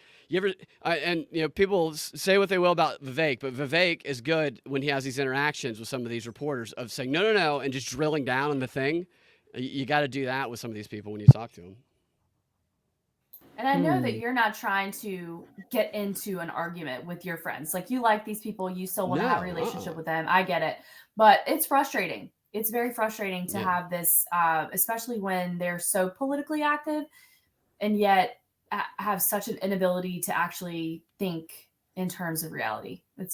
and people say what they will about Vivek, but Vivek is good when he has these interactions with some of these reporters of saying, no, and just drilling down on the thing. You got to do that with some of these people when you talk to them. And I know that you're not trying to get into an argument with your friends. Like, you like these people, you still want to have a relationship with them. I get it. But it's frustrating. It's very frustrating to have this, especially when they're so politically active and yet have such an inability to actually think in terms of reality. And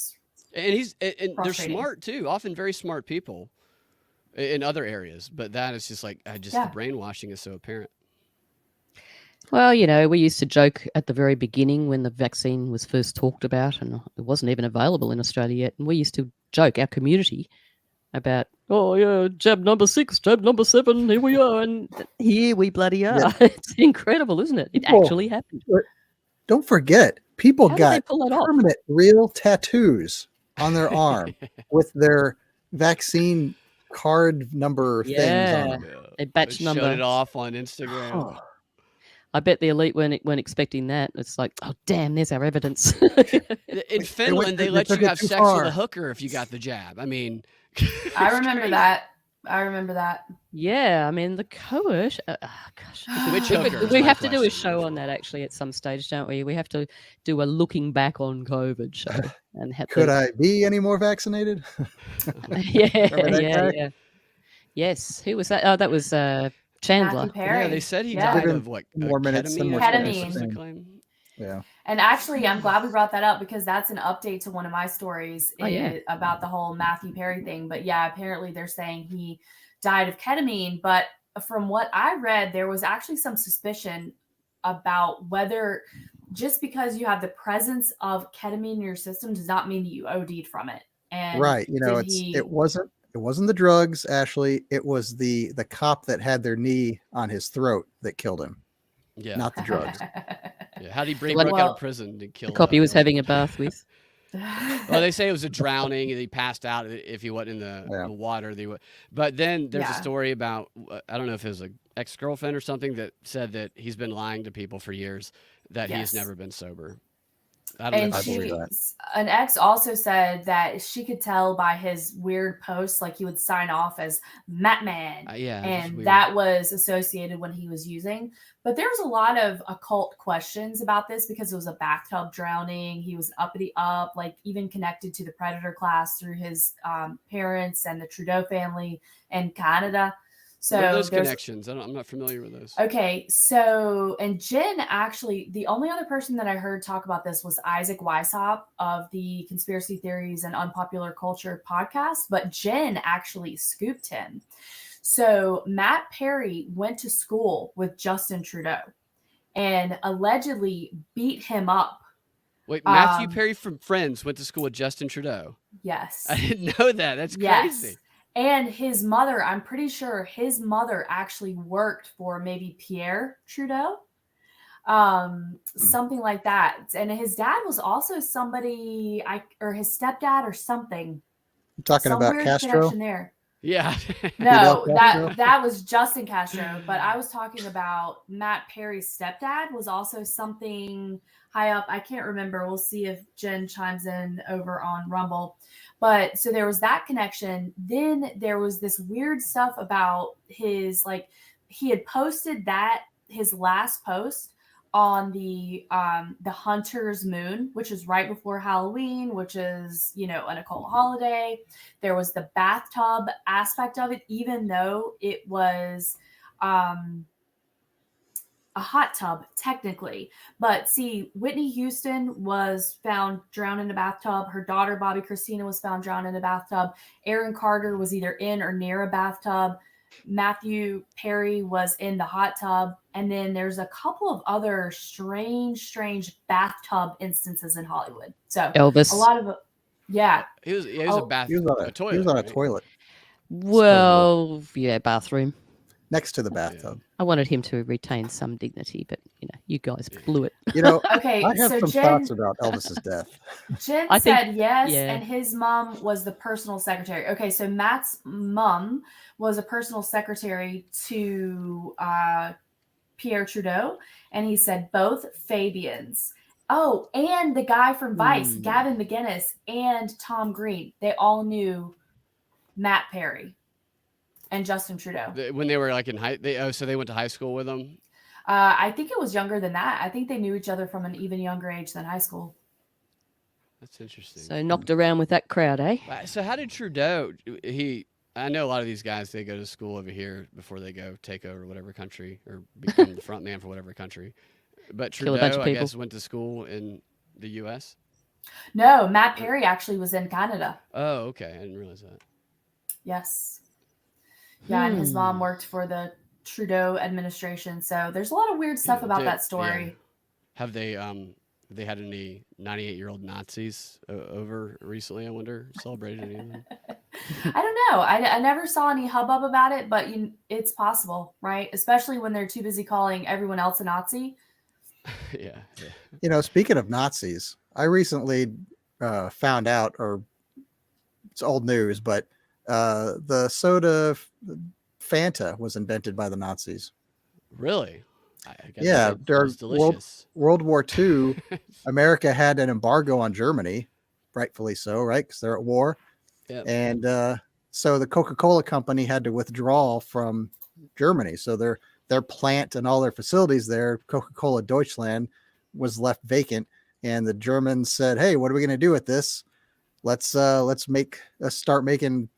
they're smart too, often very smart people in other areas. But that is just like, the brainwashing is so apparent. Well, we used to joke at the very beginning when the vaccine was first talked about, and it wasn't even available in Australia yet. And we used to joke, our community, about, jab number 6, jab number 7, here we are. And here we bloody are. Yeah. It's incredible, isn't it? It actually happened. Don't forget, people got permanent real tattoos on their arm with their vaccine card number things on them. A batch number. Showed it off on Instagram. Oh. I bet the elite weren't expecting that. It's like, oh, damn, there's our evidence. In Finland, they let you have sex with a hooker if you got the jab. I mean, I remember that. Yeah, I mean, the coercion. Gosh. Which hooker? We have to do a show on that, actually, at some stage, don't we? We have to do a looking back on COVID show. And Could I be any more vaccinated? Yeah. Yes. Who was that? Oh, that was Chandler. Yeah, they said he died of what? More minutes than ketamine. Yeah. And actually, I'm glad we brought that up because that's an update to one of my stories about the whole Matthew Perry thing. But yeah, apparently they're saying he died of ketamine. But from what I read, there was actually some suspicion about whether just because you have the presence of ketamine in your system does not mean that you OD'd from it. And right. It wasn't the drugs, Ashley. It was the cop that had their knee on his throat that killed him. Yeah. Not the drugs. Yeah. How did he break out of prison to kill the cop he was having a bath with? Well, they say it was a drowning and he passed out if he wasn't in the water. But then there's a story about, I don't know if it was an ex-girlfriend or something that said that he's been lying to people for years, that he's never been sober. I don't know if I believe that. An ex also said that she could tell by his weird posts, like he would sign off as Matman. And that was associated when he was using. But there was a lot of occult questions about this because it was a bathtub drowning. He was uppity up, like even connected to the Predator class through his parents and the Trudeau family in Canada. So what are those connections? I'm not familiar with those. Okay, so, and Jen actually, the only other person that I heard talk about this was Isaac Weishaupt of the Conspiracy Theories and Unpopular Culture podcast, but Jen actually scooped him. So Matt Perry went to school with Justin Trudeau and allegedly beat him up. Wait, Matthew Perry from Friends went to school with Justin Trudeau? Yes. I didn't know that. That's crazy. And his mother, I'm pretty sure his mother actually worked for maybe Pierre Trudeau, something like that. And his dad was also somebody, or his stepdad or something. You're talking about Castro? There. Yeah. No, Fidel Castro? that was Justin Castro, but I was talking about Matt Perry's stepdad was also something high up. I can't remember. We'll see if Jen chimes in over on Rumble. But so there was that connection. Then there was this weird stuff about his, like, he had posted that his last post on the Hunter's Moon, which is right before Halloween, which is, you know, an occult holiday. There was the bathtub aspect of it, even though it was a hot tub technically. But see, Whitney Houston was found drowned in a bathtub. Her daughter, Bobby Christina, was found drowned in a bathtub. Aaron Carter was either in or near a bathtub. Matthew Perry was in the hot tub. And then there's a couple of other strange bathtub instances in Hollywood. So Elvis. a lot of, yeah. He was a He was on toilet. He was on a right? toilet Well, yeah, bathroom. next to the bathtub. I wanted him to retain some dignity, but you know, you guys blew it. You know, Okay, I have so some Jen, thoughts about Elvis's death. Jen I think- said yes, yeah. and his mom was the personal secretary. Okay, so Matt's mom was a personal secretary to Pierre Trudeau, and he said both Fabians. Oh, and the guy from Vice, Gavin McGinnis, and Tom Green, they all knew Matt Perry and Justin Trudeau. When they were like in so they went to high school with them. I think it was younger than that. I think they knew each other from an even younger age than high school. That's interesting. So knocked around with that crowd, eh? So how did Trudeau? I know a lot of these guys. They go to school over here before they go take over whatever country or become the front man for whatever country. But Kill a bunch Trudeau, of I people. guess, went to school in the U.S. No, Matt Perry actually was in Canada. Oh, okay. I didn't realize that. Yes. Yeah, and his mom worked for the Trudeau administration. So there's a lot of weird stuff about that story. Yeah. Have they had any 98-year-old Nazis over recently? I wonder, celebrated any of them? I don't know. I never saw any hubbub about it, but it's possible, right? Especially when they're too busy calling everyone else a Nazi. Yeah. You know, speaking of Nazis, I recently found out, or it's old news, but the soda Fanta was invented by the Nazis. Really? I guess Yeah, it during was delicious. World War II, America had an embargo on Germany, rightfully so, right? Because they're at war. Yep. And so the Coca-Cola company had to withdraw from Germany. So their plant and all their facilities there, Coca-Cola Deutschland, was left vacant. And the Germans said, "Hey, what are we going to do with this? Let's start making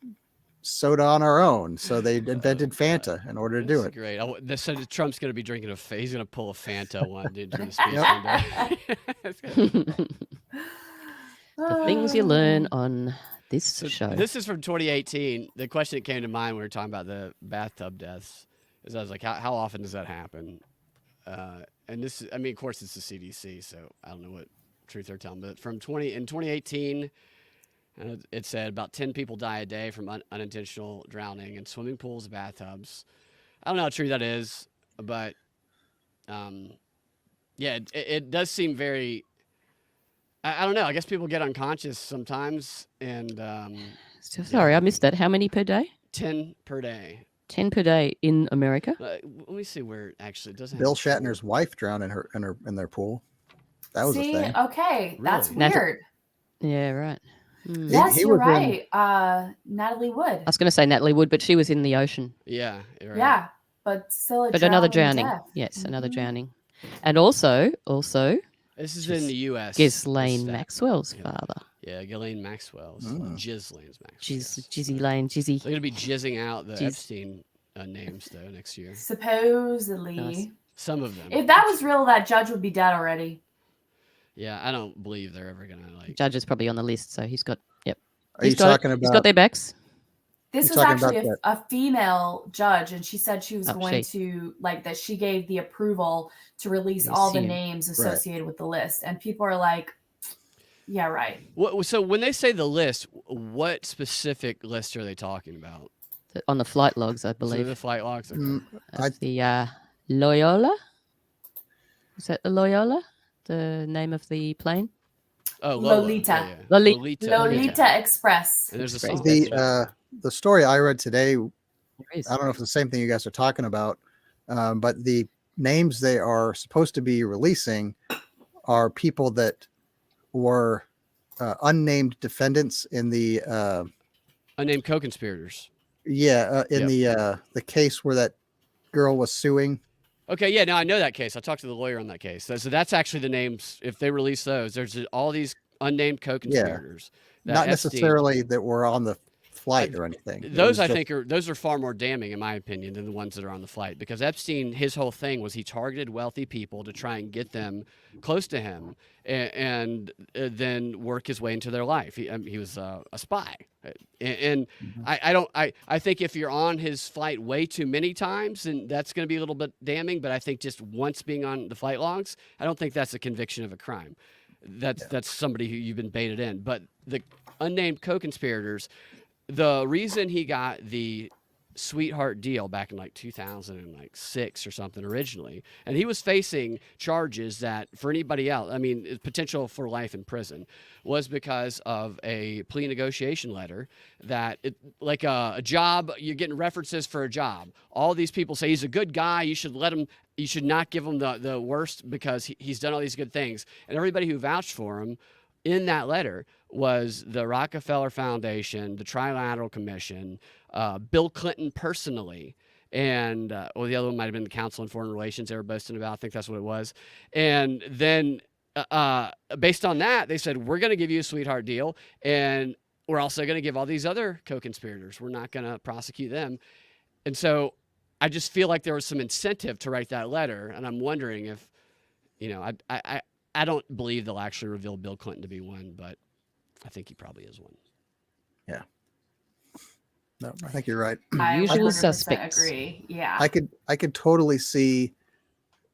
soda on our own." So they invented Fanta in order to do it. Great. So Trump's going to be drinking he's going to pull a Fanta one during the speech one day. That's good. The things you learn on this So show. this is from 2018. The question that came to mind when we were talking about the bathtub deaths is I was like, how often does that happen? And this, I mean, of course, it's the CDC, so I don't know what truth they're telling. But in 2018, it said about 10 people die a day from unintentional drowning in swimming pools, bathtubs. I don't know how true that is, but yeah, it does seem very. I don't know. I guess people get unconscious sometimes, and Sorry, I missed that. How many per day? 10 per day. 10 per day in America. Let me see where actually it doesn't. Bill Shatner's wife drowned in their pool. That was a thing. Okay, that's Really? weird. Yeah, right. Mm. Yes, he you're was in- right. Natalie Wood. I was going to say Natalie Wood, but she was in the ocean. Yeah. You're right. Yeah, but still a But another drowning drowning. death. Yes, another Mhm. drowning. And also This is in the U.S. Ghislaine this Maxwell's yeah. father. Yeah, Ghislaine Maxwell's. Ghislaine's Maxwell. Jizzy Lane, Jizzy. They're going to be jizzing out the Jizz. Epstein names, though, next year. Supposedly. Nice. Some of them. If that was real, that judge would be dead already. Yeah, I don't believe they're ever going to, like... Judge is probably on the list, so he's got, yep. Are you He's got it. talking He's got about? their backs. This You're was talking actually about a female judge, and she said she was Oh, going she. to, like, that she gave the approval to release I all the see. names associated with the list. And people are like, yeah, right. So when they say the list, what specific list are they talking about? On the flight logs, I So believe. the flight logs? Okay. That's the Loyola. Is that the Loyola? The name of the plane? Oh, Lola. Lolita. Yeah, yeah. Loli- Lolita. Lolita Express. And there's a Express. song. The the story I read today, There is. I don't know if it's the same thing you guys are talking about, but the names they are supposed to be releasing are people that were unnamed defendants in the Unnamed co-conspirators. in the case where that girl was suing. Okay, yeah, no, I know that case. I talked to the lawyer on that case. So that's actually the names. If they release those, there's all these unnamed co-conspirators. that Not Epstein- necessarily that were on the flight or anything. It Those was I just- think are far more damning in my opinion than the ones that are on the flight, because Epstein, his whole thing was he targeted wealthy people to try and get them close to him and then work his way into their life. He was a spy, and I think if you're on his flight way too many times, then that's going to be a little bit damning. But I think just once being on the flight logs, I don't think that's a conviction of a crime. That's somebody who you've been baited in. But the unnamed co-conspirators, the reason he got the sweetheart deal back in like 2006 or something originally, and he was facing charges that for anybody else, I mean, potential for life in prison, was because of a plea negotiation letter that like a job, you're getting references for a job. All these people say he's a good guy. You should let him. You should not give him the worst because he's done all these good things. And everybody who vouched for him in that letter was the Rockefeller Foundation, the Trilateral Commission, Bill Clinton personally, and the other one might have been the Council on Foreign Relations they were boasting about. I think that's what it was. And then based on that, they said, we're going to give you a sweetheart deal, and we're also going to give all these other co-conspirators. We're not going to prosecute them. And so I just feel like there was some incentive to write that letter, and I'm wondering if, I don't believe they'll actually reveal Bill Clinton to be one, but I think he probably is one. Yeah. No, I think you're right. I Usual 100% suspects. agree. Yeah. I could totally see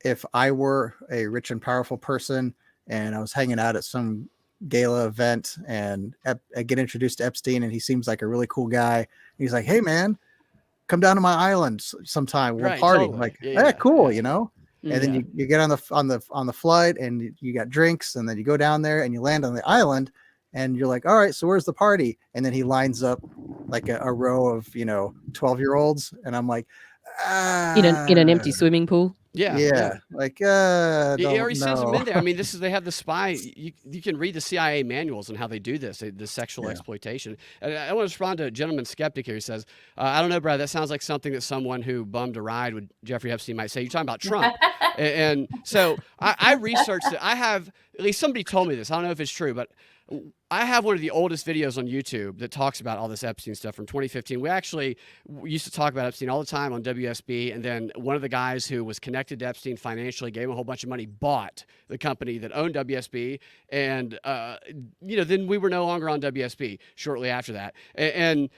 if I were a rich and powerful person and I was hanging out at some gala event and I get introduced to Epstein and he seems like a really cool guy. He's like, "Hey man, come down to my island sometime. We'll Right, party." totally. I'm like, Yeah, cool, yeah. And then you get on the flight and you got drinks and then you go down there and you land on the island and you're like, "All right, so where's the party?" And then he lines up like a row of 12-year-olds and I'm like, In an empty swimming pool. Yeah. like He already don't sends them in know. there. I mean, they have the spy. You can read the CIA manuals on how they do this, the sexual exploitation. And I want to respond to a gentleman skeptic here. He says, I don't know, Brad, that sounds like something that someone who bummed a ride with Jeffrey Epstein might say. You're talking about Trump. And so I researched it. I have, at least somebody told me this. I don't know if it's true, but I have one of the oldest videos on YouTube that talks about all this Epstein stuff from 2015. We used to talk about Epstein all the time on WSB, and then one of the guys who was connected to Epstein financially gave him a whole bunch of money, bought the company that owned WSB, and then we were no longer on WSB shortly after that. And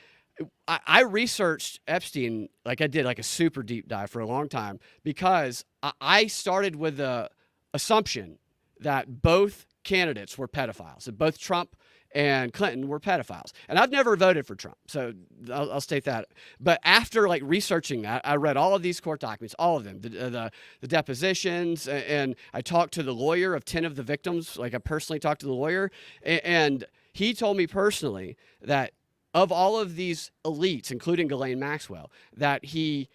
I researched Epstein like I did like a super deep dive for a long time because I started with the assumption that both candidates were pedophiles. So both Trump and Clinton were pedophiles. And I've never voted for Trump, so I'll state that. But after like researching that, I read all of these court documents, all of them, the depositions, and I talked to the lawyer of 10 of the victims. Like I personally talked to the lawyer, and he told me personally that of all of these elites, including Ghislaine Maxwell, that he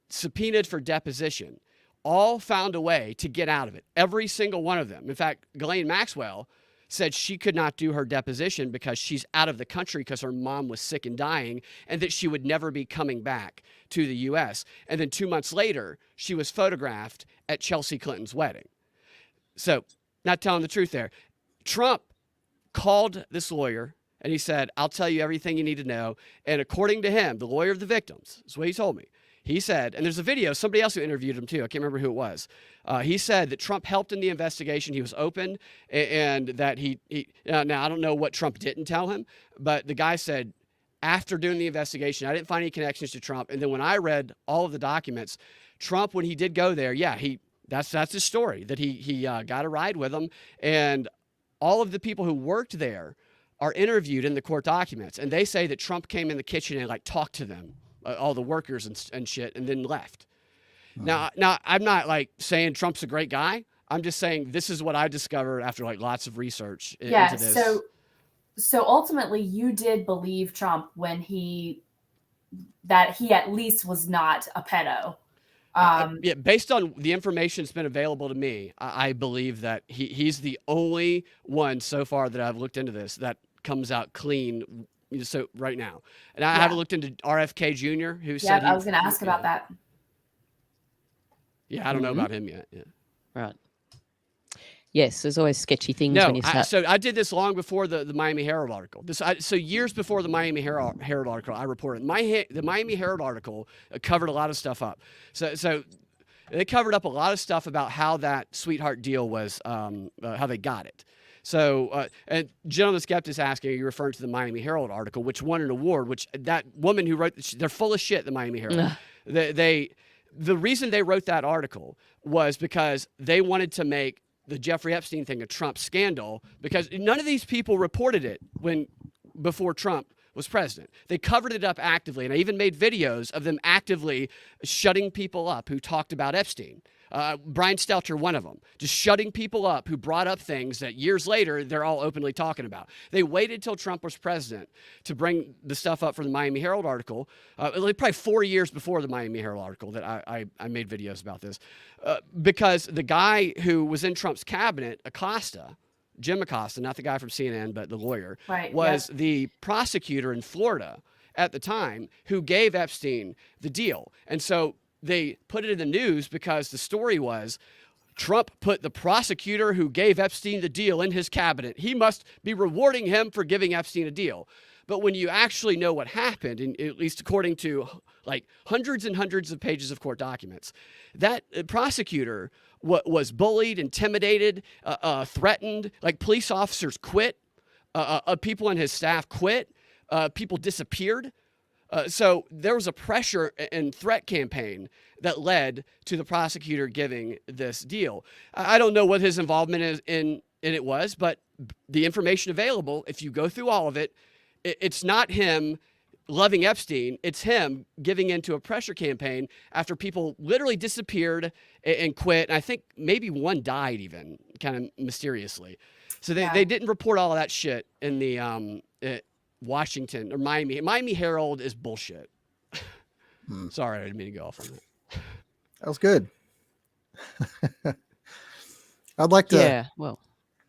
subpoenaed for deposition, all found a way to get out of it. Every single one of them. In fact, Ghislaine Maxwell said she could not do her deposition because she's out of the country because her mom was sick and dying, and that she would never be coming back to the U.S. And then 2 months later, she was photographed at Chelsea Clinton's wedding. So, not telling the truth there. Trump called this lawyer, and he said, "I'll tell you everything you need to know." And according to him, the lawyer of the victims, is what he told me. He said, and there's a video, somebody else who interviewed him too, I can't remember who it was. He said that Trump helped in the investigation. He was open, and that he now I don't know what Trump didn't tell him, but the guy said, after doing the investigation, I didn't find any connections to Trump. And then when I read all of the documents, Trump, when he did go there, that's his story, that he got a ride with him. And all of the people who worked there are interviewed in the court documents. And they say that Trump came in the kitchen and like talked to them, all the workers and shit, and then left. Now, I'm not like saying Trump's a great guy. I'm just saying this is what I discovered after like lots of research into this. So ultimately, you did believe Trump when that he at least was not a pedo. Yeah, based on the information that's been available to me, I believe that he's the only one so far that I've looked into this that comes out clean. So right now, and I haven't looked into RFK Jr., who said I was going to ask about that. Yeah, I don't know about him yet. Yeah. Right. Yes, there's always sketchy things when you start. So I did this long before the Miami Herald article. So years before the Miami Herald article, I reported the Miami Herald article covered a lot of stuff up. So they covered up a lot of stuff about how that sweetheart deal was, how they got it. So, and Jill the Skeptic's asking, are you referring to the Miami Herald article, which won an award, which that woman who wrote, they're full of shit, the Miami Herald. The reason they wrote that article was because they wanted to make the Jeffrey Epstein thing a Trump scandal, because none of these people reported it before Trump was president. They covered it up actively, and I even made videos of them actively shutting people up who talked about Epstein. Brian Stelter, one of them, just shutting people up who brought up things that years later they're all openly talking about. They waited till Trump was president to bring the stuff up for the Miami Herald article, probably 4 years before the Miami Herald article that I made videos about this, because the guy who was in Trump's cabinet, Acosta, Jim Acosta, not the guy from CNN, but the lawyer, was the prosecutor in Florida at the time who gave Epstein the deal. And so they put it in the news because the story was Trump put the prosecutor who gave Epstein the deal in his cabinet. He must be rewarding him for giving Epstein a deal. But when you actually know what happened, and at least according to like hundreds and hundreds of pages of court documents, that prosecutor was bullied, intimidated, threatened. Like police officers quit, people in his staff quit, people disappeared. So there was a pressure and threat campaign that led to the prosecutor giving this deal. I don't know what his involvement is in it was, but the information available, if you go through all of it, it's not him loving Epstein. It's him giving into a pressure campaign after people literally disappeared and quit. And I think maybe one died even, kind of mysteriously. So they didn't report all of that shit in the Washington or Miami. Miami Herald is bullshit. Sorry, I didn't mean to go off on that. That was good. I'd like to. Yeah, well,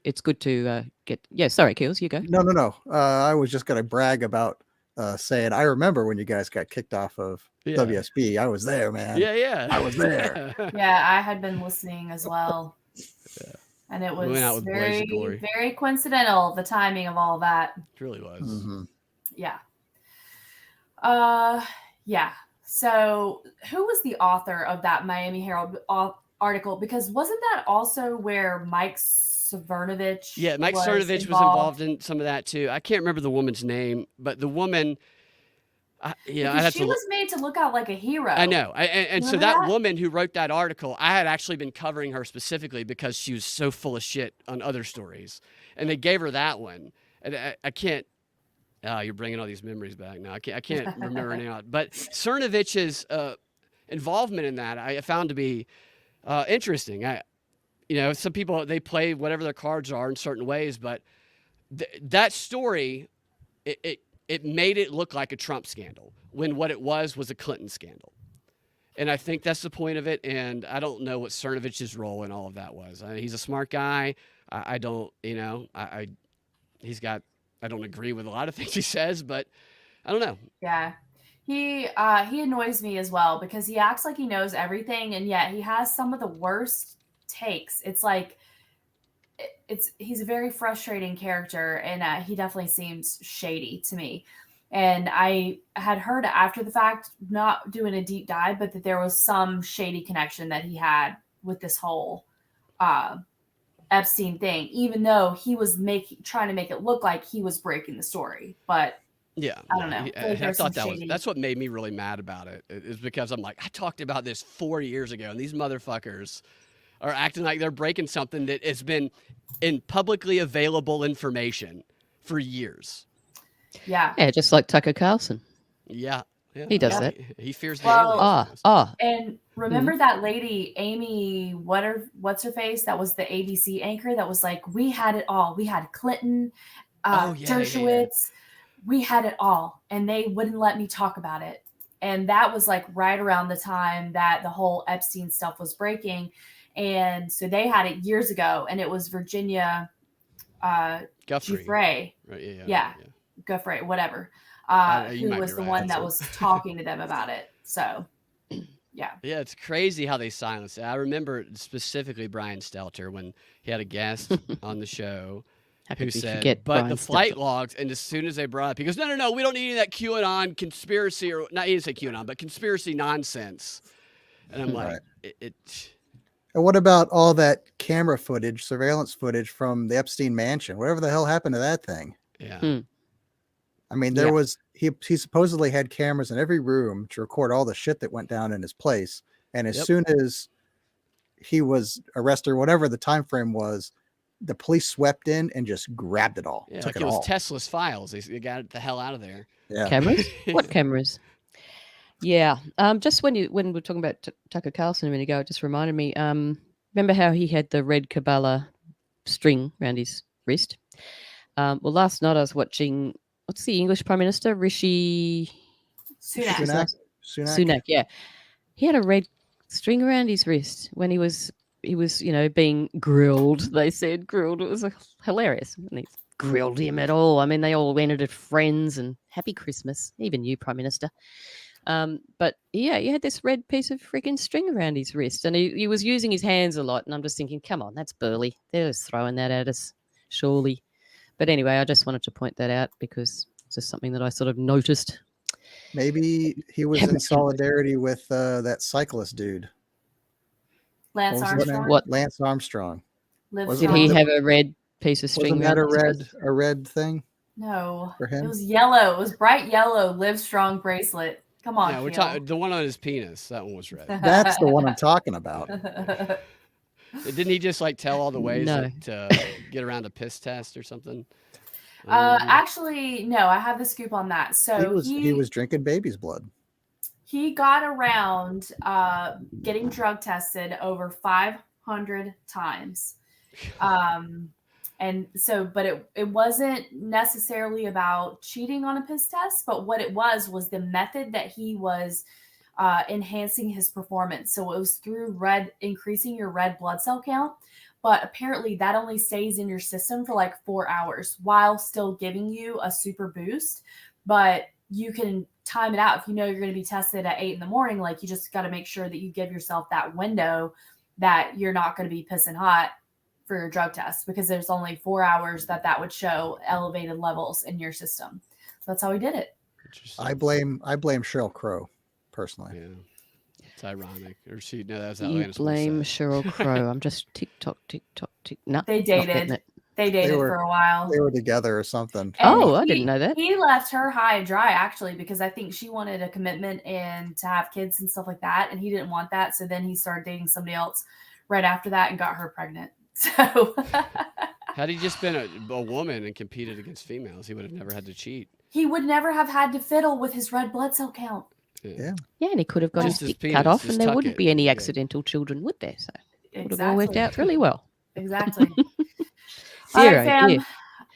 it's good to get. Yeah, sorry, Keels, you go. No. I was just going to brag about saying I remember when you guys got kicked off of WSB. I was there, man. Yeah. I was there. Yeah, I had been listening as well. Yeah. And it was very, very coincidental, the timing of all that. It really was. Mm-hmm. Yeah. Yeah. So who was the author of that Miami Herald article? Because wasn't that also where Mike Cernovich? Yeah, Mike Cernovich was involved in some of that too. I can't remember the woman's name, but the woman... she was made to look out like a hero. I know. And so that woman who wrote that article, I had actually been covering her specifically because she was so full of shit on other stories. And they gave her that one. And I can't, you're bringing all these memories back now. I can't remember any of it. But Cernovich's involvement in that, I found to be interesting. Some people, they play whatever their cards are in certain ways, but that story, it made it look like a Trump scandal when what it was a Clinton scandal. And I think that's the point of it. And I don't know what Cernovich's role in all of that was. He's a smart guy. I don't agree with a lot of things he says, but I don't know. Yeah. He annoys me as well because he acts like he knows everything. And yet he has some of the worst takes. It's like, he's a very frustrating character, and he definitely seems shady to me. And I had heard after the fact, not doing a deep dive, but that there was some shady connection that he had with this whole Epstein thing, even though he was trying to make it look like he was breaking the story. But yeah, I don't know. I thought that's what made me really mad about it, is because I'm like, I talked about this 4 years ago, and these motherfuckers are acting like they're breaking something that has been in publicly available information for years. Yeah. Yeah, just like Tucker Carlson. Yeah. He does that. He fears the aliens. And remember that lady, Amy, what's her face? That was the ABC anchor that was like, we had it all. We had Clinton Oh, yeah, yeah, yeah. Dershowitz. We had it all, and they wouldn't let me talk about it. And that was like right around the time that the whole Epstein stuff was breaking. And so they had it years ago, and it was Virginia Guthrie. Giuffre. Right, Yeah. Guthrie, whatever. You Who might was be the right. one That's that it. was talking to them about it. So, yeah. Yeah, it's crazy how they silence it. I remember specifically Brian Stelter when he had a guest on the show How who could we said, forget but Brian the flight Stelter? logs, and as soon as they brought up, he goes, no, we don't need any of that QAnon conspiracy, or not, he didn't say QAnon, but conspiracy nonsense. And I'm like, Right. And what about all that camera footage, surveillance footage from the Epstein mansion? Whatever the hell happened to that thing? yeah. I mean, Yeah. he supposedly had cameras in every room to record all the shit that went down in his place. And as soon as he was arrested, or whatever the time frame was, the police swept in and just grabbed it all. Yeah, took like it it was all. Tesla's files. They got it the hell out of there. Yeah. Cameras? What cameras? Yeah. Just when we're talking about Tucker Carlson a minute ago, it just reminded me. Remember how he had the red Kabbalah string around his wrist? Well, last night I was watching. What's the English Prime Minister? Rishi Sunak. Yeah, he had a red string around his wrist when he was being grilled. They said grilled. It was hilarious. And they grilled him at all. I mean, they all ended at friends and happy Christmas. Even you, Prime Minister. But yeah, he had this red piece of freaking string around his wrist, and he was using his hands a lot. And I'm just thinking, come on, that's burly. They're just throwing that at us, surely. But anyway, I just wanted to point that out because it's just something that I sort of noticed. Maybe he was in solidarity with that cyclist dude. Lance Armstrong. What? Lance Armstrong. Live Did strong. he have a red piece of string? Wasn't that around his wrist? a red thing? No, for him? It was yellow. It was bright yellow. Live strong bracelet. Come on, Yeah, we're Phil. talking the one on his penis. That one was red. That's the one I'm talking about. Didn't he just like tell all the ways No. to get around a piss test or something? Actually, no. I have the scoop on that. So he was drinking baby's blood. He got around getting drug tested over 500 times. And so, but it wasn't necessarily about cheating on a piss test, but what it was the method that he was enhancing his performance. So it was through increasing your red blood cell count. But apparently that only stays in your system for like 4 hours while still giving you a super boost. But you can time it out. If you know you're going to be tested at 8 a.m, like you just got to make sure that you give yourself that window that you're not going to be pissing hot for your drug test, because there's only 4 hours that would show elevated levels in your system. So that's how he did it. I blame Sheryl Crow personally. Yeah. It's ironic. Or that's You blame Sheryl Crow. I'm just tick. No, They dated. They dated for a while. They were together or something. And I didn't know that. He left her high and dry, actually, because I think she wanted a commitment and to have kids and stuff like that. And he didn't want that. So then he started dating somebody else right after that and got her pregnant. So had he just been a woman and competed against females, he would have never had to cheat. He would never have had to fiddle with his red blood cell count. Yeah. Yeah, and he could have got Just his his dick cut penis, off, just and there tuck wouldn't it. be any Yeah. accidental children, would there? So it would have all Exactly. worked out really well. Exactly. All Zero, right, fam. yeah.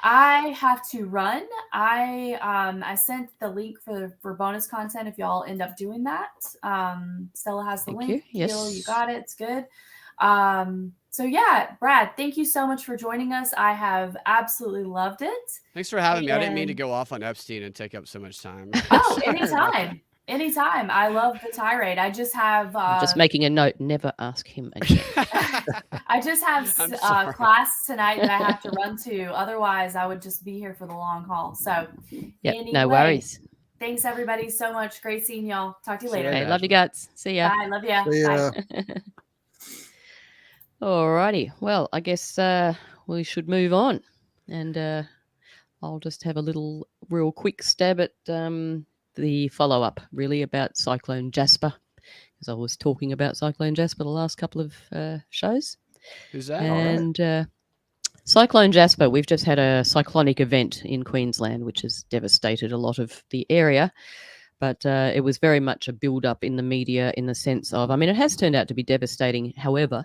I have to run. I sent the link for bonus content if y'all end up doing that. Stella has the Thank link. you. Gil, you Yes. got it. It's good. So yeah, Brad, thank you so much for joining us. I have absolutely loved it. Thanks for having me. I didn't mean to And- go off on Epstein and take up so much time. Oh, Sorry about that. anytime. I love the tirade. I just have I'm just making a note. Never ask him again. I just have I'm sorry. class tonight that I have to run to. Otherwise, I would just be here for the long haul. So, Yep, anyway, no worries. Thanks everybody so much. Great seeing y'all. Talk to you See you later. later. Hey, love you guts. See ya. Bye. Love ya. See ya. Bye. Alrighty. Well, I guess we should move on, and I'll just have a real quick stab at the follow-up, really, about Cyclone Jasper, because I was talking about Cyclone Jasper the last couple of shows. Who's that? And Cyclone Jasper, we've just had a cyclonic event in Queensland, which has devastated a lot of the area. But it was very much a build-up in the media in the sense of, I mean, it has turned out to be devastating. However,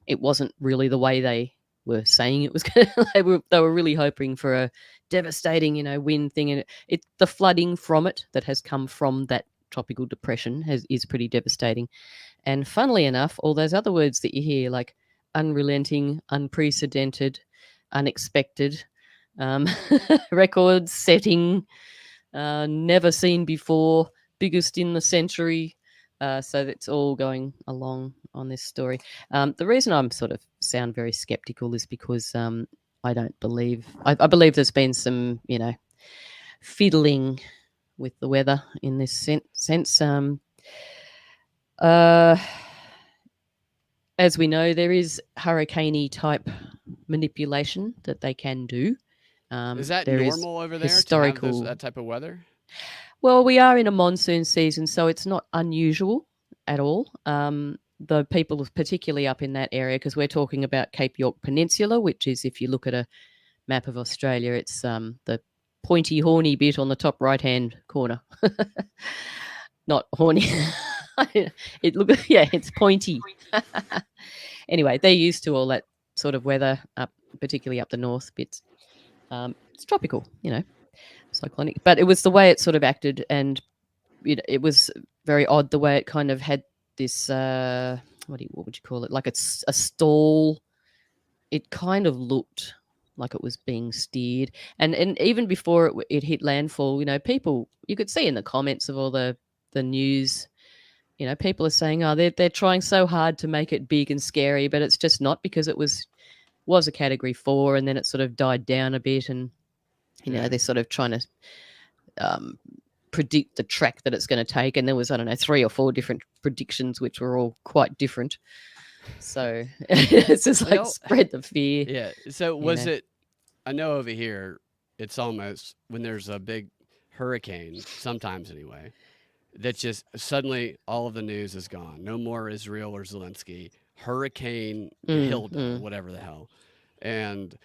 it wasn't really the way they were saying it was going to, they were really hoping for a devastating, wind thing. And the flooding from it that has come from that tropical depression is pretty devastating. And funnily enough, all those other words that you hear, like unrelenting, unprecedented, unexpected, record setting, never seen before, biggest in the century. So that's all going along on this story. The reason I'm sort of sound very skeptical is because I don't believe, I believe there's been some, fiddling with the weather in this sense. As we know, there is hurricane-y type manipulation that they can do. Is that there is normal over there historical to have that type of weather? Well, we are in a monsoon season, so it's not unusual at all. The people, particularly up in that area, because we're talking about Cape York Peninsula, which is, if you look at a map of Australia, it's the pointy, horny bit on the top right-hand corner. Not horny. It's pointy. Anyway, they're used to all that sort of weather, particularly up the north bits. It's tropical, cyclonic. But it was the way it sort of acted, and it was very odd the way it kind of had this, what would you call it? Like it's a stall. It kind of looked like it was being steered. And even before it hit landfall, people, you could see in the comments of all the news, people are saying, oh, they're trying so hard to make it big and scary, but it's just not, because it was a category 4, and then it sort of died down a bit, and they're sort of trying to predict the track that it's going to take, and there was, I don't know, 3 or 4 different predictions, which were all quite different. So it's just like spread the fear. Yeah. So was it? I know over here, it's almost when there's a big hurricane, sometimes anyway, that just suddenly all of the news is gone. No more Israel or Zelensky. Hurricane Hilda, whatever the hell. And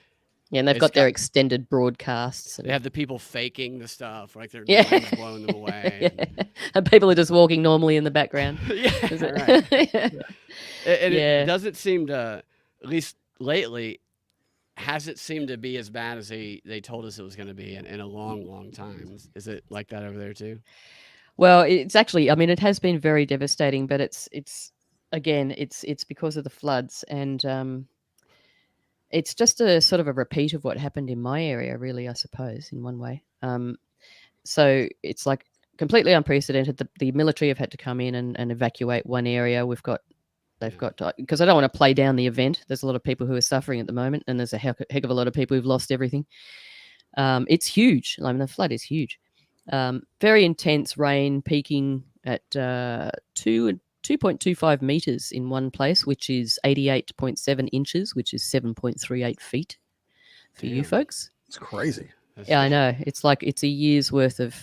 they've got their extended broadcasts. They have the people faking the stuff, like they're blowing them away. And people are just walking normally in the background. Right. It doesn't seem to, at least lately, hasn't seemed to be as bad as they told us it was going to be in a long, long time. Is it like that over there too? Well, it's actually, it has been very devastating, but it's because of the floods, and it's just a sort of a repeat of what happened in my area, really, I suppose, in one way. So it's like completely unprecedented. The military have had to come in and evacuate one area. They've got to, because I don't want to play down the event. There's a lot of people who are suffering at the moment, and there's a heck of a lot of people who've lost everything. It's huge. The flood is huge. Very intense rain, peaking at 2.25 meters in one place, which is 88.7 inches, which is 7.38 feet for you folks. It's crazy. Yeah, I know. It's like it's a year's worth of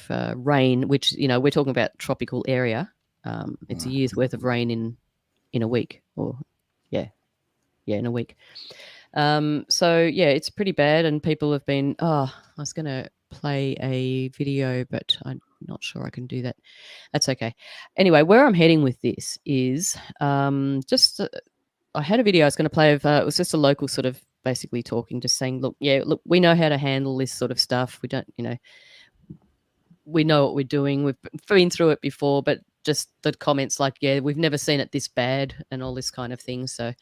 rain, which, we're talking about tropical area. It's a year's worth of rain in a week, or in a week. It's pretty bad, and people have been, I was going to play a video, but I'm not sure I can do that. That's okay. Anyway, where I'm heading with this is I had a video I was going to play of, it was just a local sort of basically talking, just saying, look, we know how to handle this sort of stuff. We don't, we know what we're doing. We've been through it before, but just the comments like, we've never seen it this bad and all this kind of thing. So,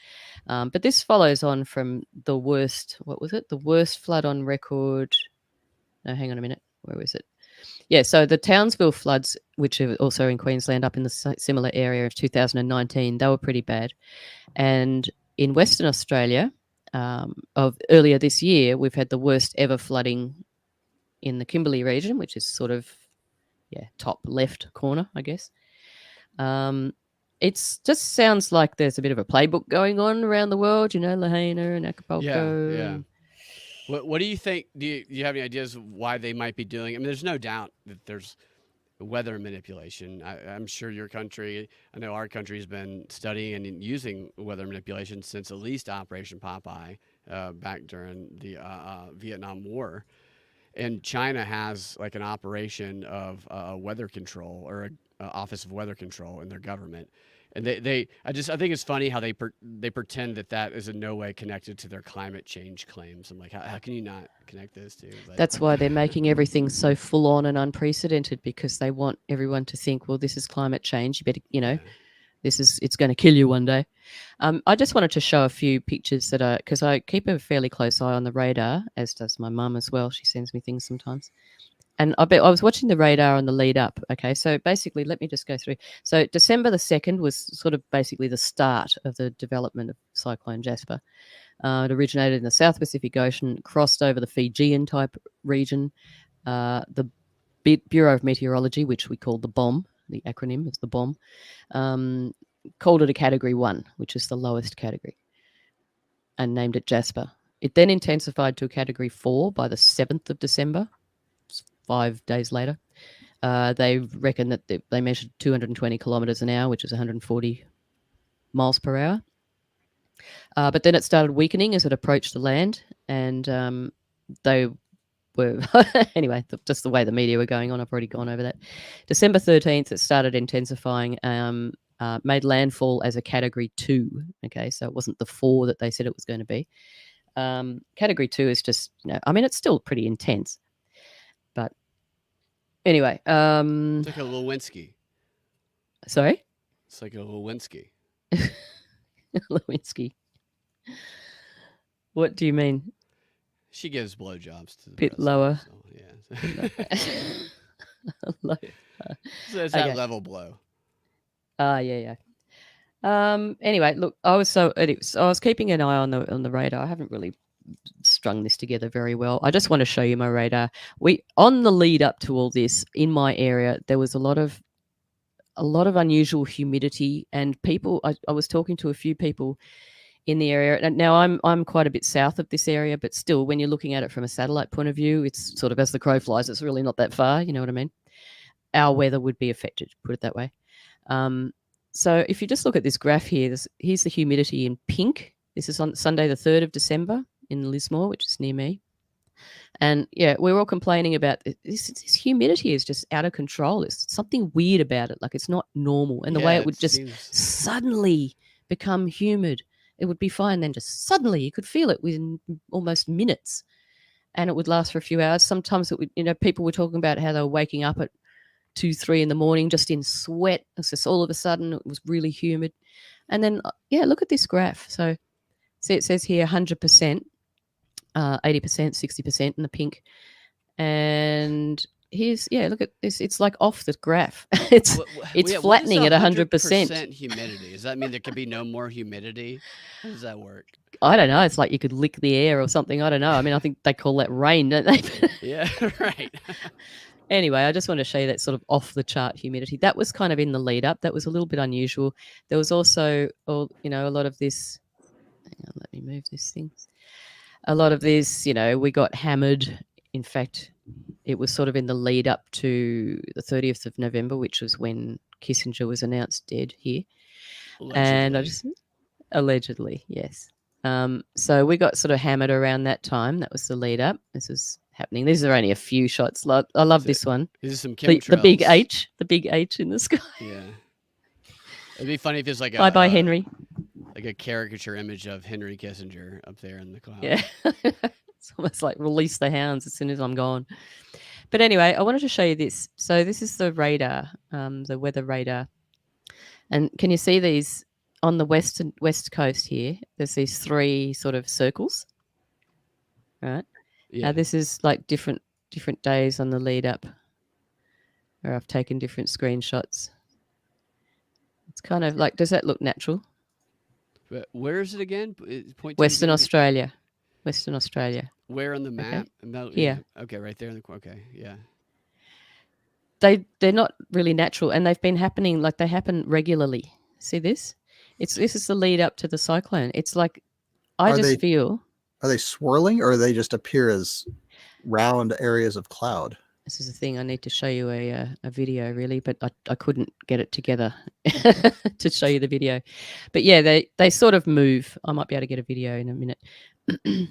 but this follows on from the worst, what was it? The worst flood on record. No, hang on a minute. Where was it? Yeah, so the Townsville floods, which are also in Queensland, up in the similar area of 2019, they were pretty bad. And in Western Australia, of earlier this year, we've had the worst ever flooding in the Kimberley region, which is sort of, top left corner, I guess. It just sounds like there's a bit of a playbook going on around the world, Lahaina and Acapulco. Yeah. What do you think? Do you have any ideas of why they might be doing? There's no doubt that there's weather manipulation. I'm sure your country, I know our country has been studying and using weather manipulation since at least Operation Popeye back during the Vietnam War. And China has like an operation of weather control or Office of Weather Control in their government. And I think it's funny how they pretend that is in no way connected to their climate change claims. I'm like, how can you not connect those two? But That's why they're making everything so full on and unprecedented, because they want everyone to think, well, this is climate change. You better, yeah. it's going to kill you one day. I just wanted to show a few pictures because I keep a fairly close eye on the radar, as does my mum as well. She sends me things sometimes. And I was watching the radar on the lead up. Okay, so basically, let me just go through. So December the 2nd was sort of basically the start of the development of Cyclone Jasper. It originated in the South Pacific Ocean, crossed over the Fijian type region. The Bureau of Meteorology, which we call the BOM, the acronym is the BOM, called it a Category 1, which is the lowest category, and named it Jasper. It then intensified to a Category 4 by the 7th of December. 5 days later. They reckon that they measured 220 kilometers an hour, which is 140 miles per hour. But then it started weakening as it approached the land, and they were anyway, just the way the media were going on. I've already gone over that. December 13th, it started intensifying, made landfall as a Category 2. Okay, so it wasn't the 4 that they said it was going to be. Category 2 is just, it's still pretty intense. But anyway, it's like a Lewinsky. Sorry? It's like a Lewinsky. Lewinsky. What do you mean? She gives blowjobs to the bit president, lower. So, yeah. Low. So it's Okay. that level blow. Yeah. Anyway, look, I was keeping an eye on the radar. I haven't really strung this together very well. I just want to show you my radar. On the lead up to all this, in my area, there was a lot of unusual humidity, and people. I was talking to a few people in the area. And now I'm quite a bit south of this area, but still, when you're looking at it from a satellite point of view, it's sort of as the crow flies. It's really not that far. You know what I mean? Our weather would be affected. Put it that way. So if you just look at this graph here, here's the humidity in pink. This is on Sunday, the 3rd of December in Lismore, which is near me. And yeah, we're all complaining about this humidity is just out of control. There's something weird about it. Like, it's not normal. And the way it would just suddenly become humid, it would be fine. Then just suddenly you could feel it within almost minutes, and it would last for a few hours. Sometimes it would, people were talking about how they were waking up at 2-3 in the morning just in sweat. It's just all of a sudden it was really humid. And then, look at this graph. So see, it says here 100%, 80%, 60% in the pink. And here's, look at this. It's like off the graph. It's flattening at 100%. Humidity. Does that mean there could be no more humidity? How does that work? I don't know. It's like you could lick the air or something. I don't know. I mean, I think they call that rain, don't they? Yeah, right. Anyway, I just want to show you that sort of off-the-chart humidity. That was kind of in the lead-up. That was a little bit unusual. There was also, a lot of this. Hang on, let me move this thing. A lot of this, we got hammered. In fact, it was sort of in the lead-up to the 30th of November, which was when Kissinger was announced dead here. Allegedly. Allegedly, yes. So we got sort of hammered around that time. That was the lead-up. This is happening. These are only a few shots. I love this one. This is some the chemtrails. big H in the sky. Yeah. It'd be funny if there's like Bye, Henry. Like a caricature image of Henry Kissinger up there in the cloud. Yeah. It's almost like release the hounds as soon as I'm gone. But anyway, I wanted to show you this. So this is the radar, the weather radar. And can you see these on the west coast here? There's these 3 sort of circles, right? Yeah. Now this is like different days on the lead up, where I've taken different screenshots. It's kind of like, does that look natural? But where is it again? Western Australia. Western Australia. Where on the map? Okay. Here. Okay, right there. Okay, yeah. They're not really natural, and they've been happening, like they happen regularly. See this? This is the lead up to the cyclone. It's like, I feel. Are they swirling, or they just appear as round areas of cloud? This is the thing. I need to show you a video, really, but I couldn't get it together to show you the video. But yeah, they sort of move. I might be able to get a video in a minute.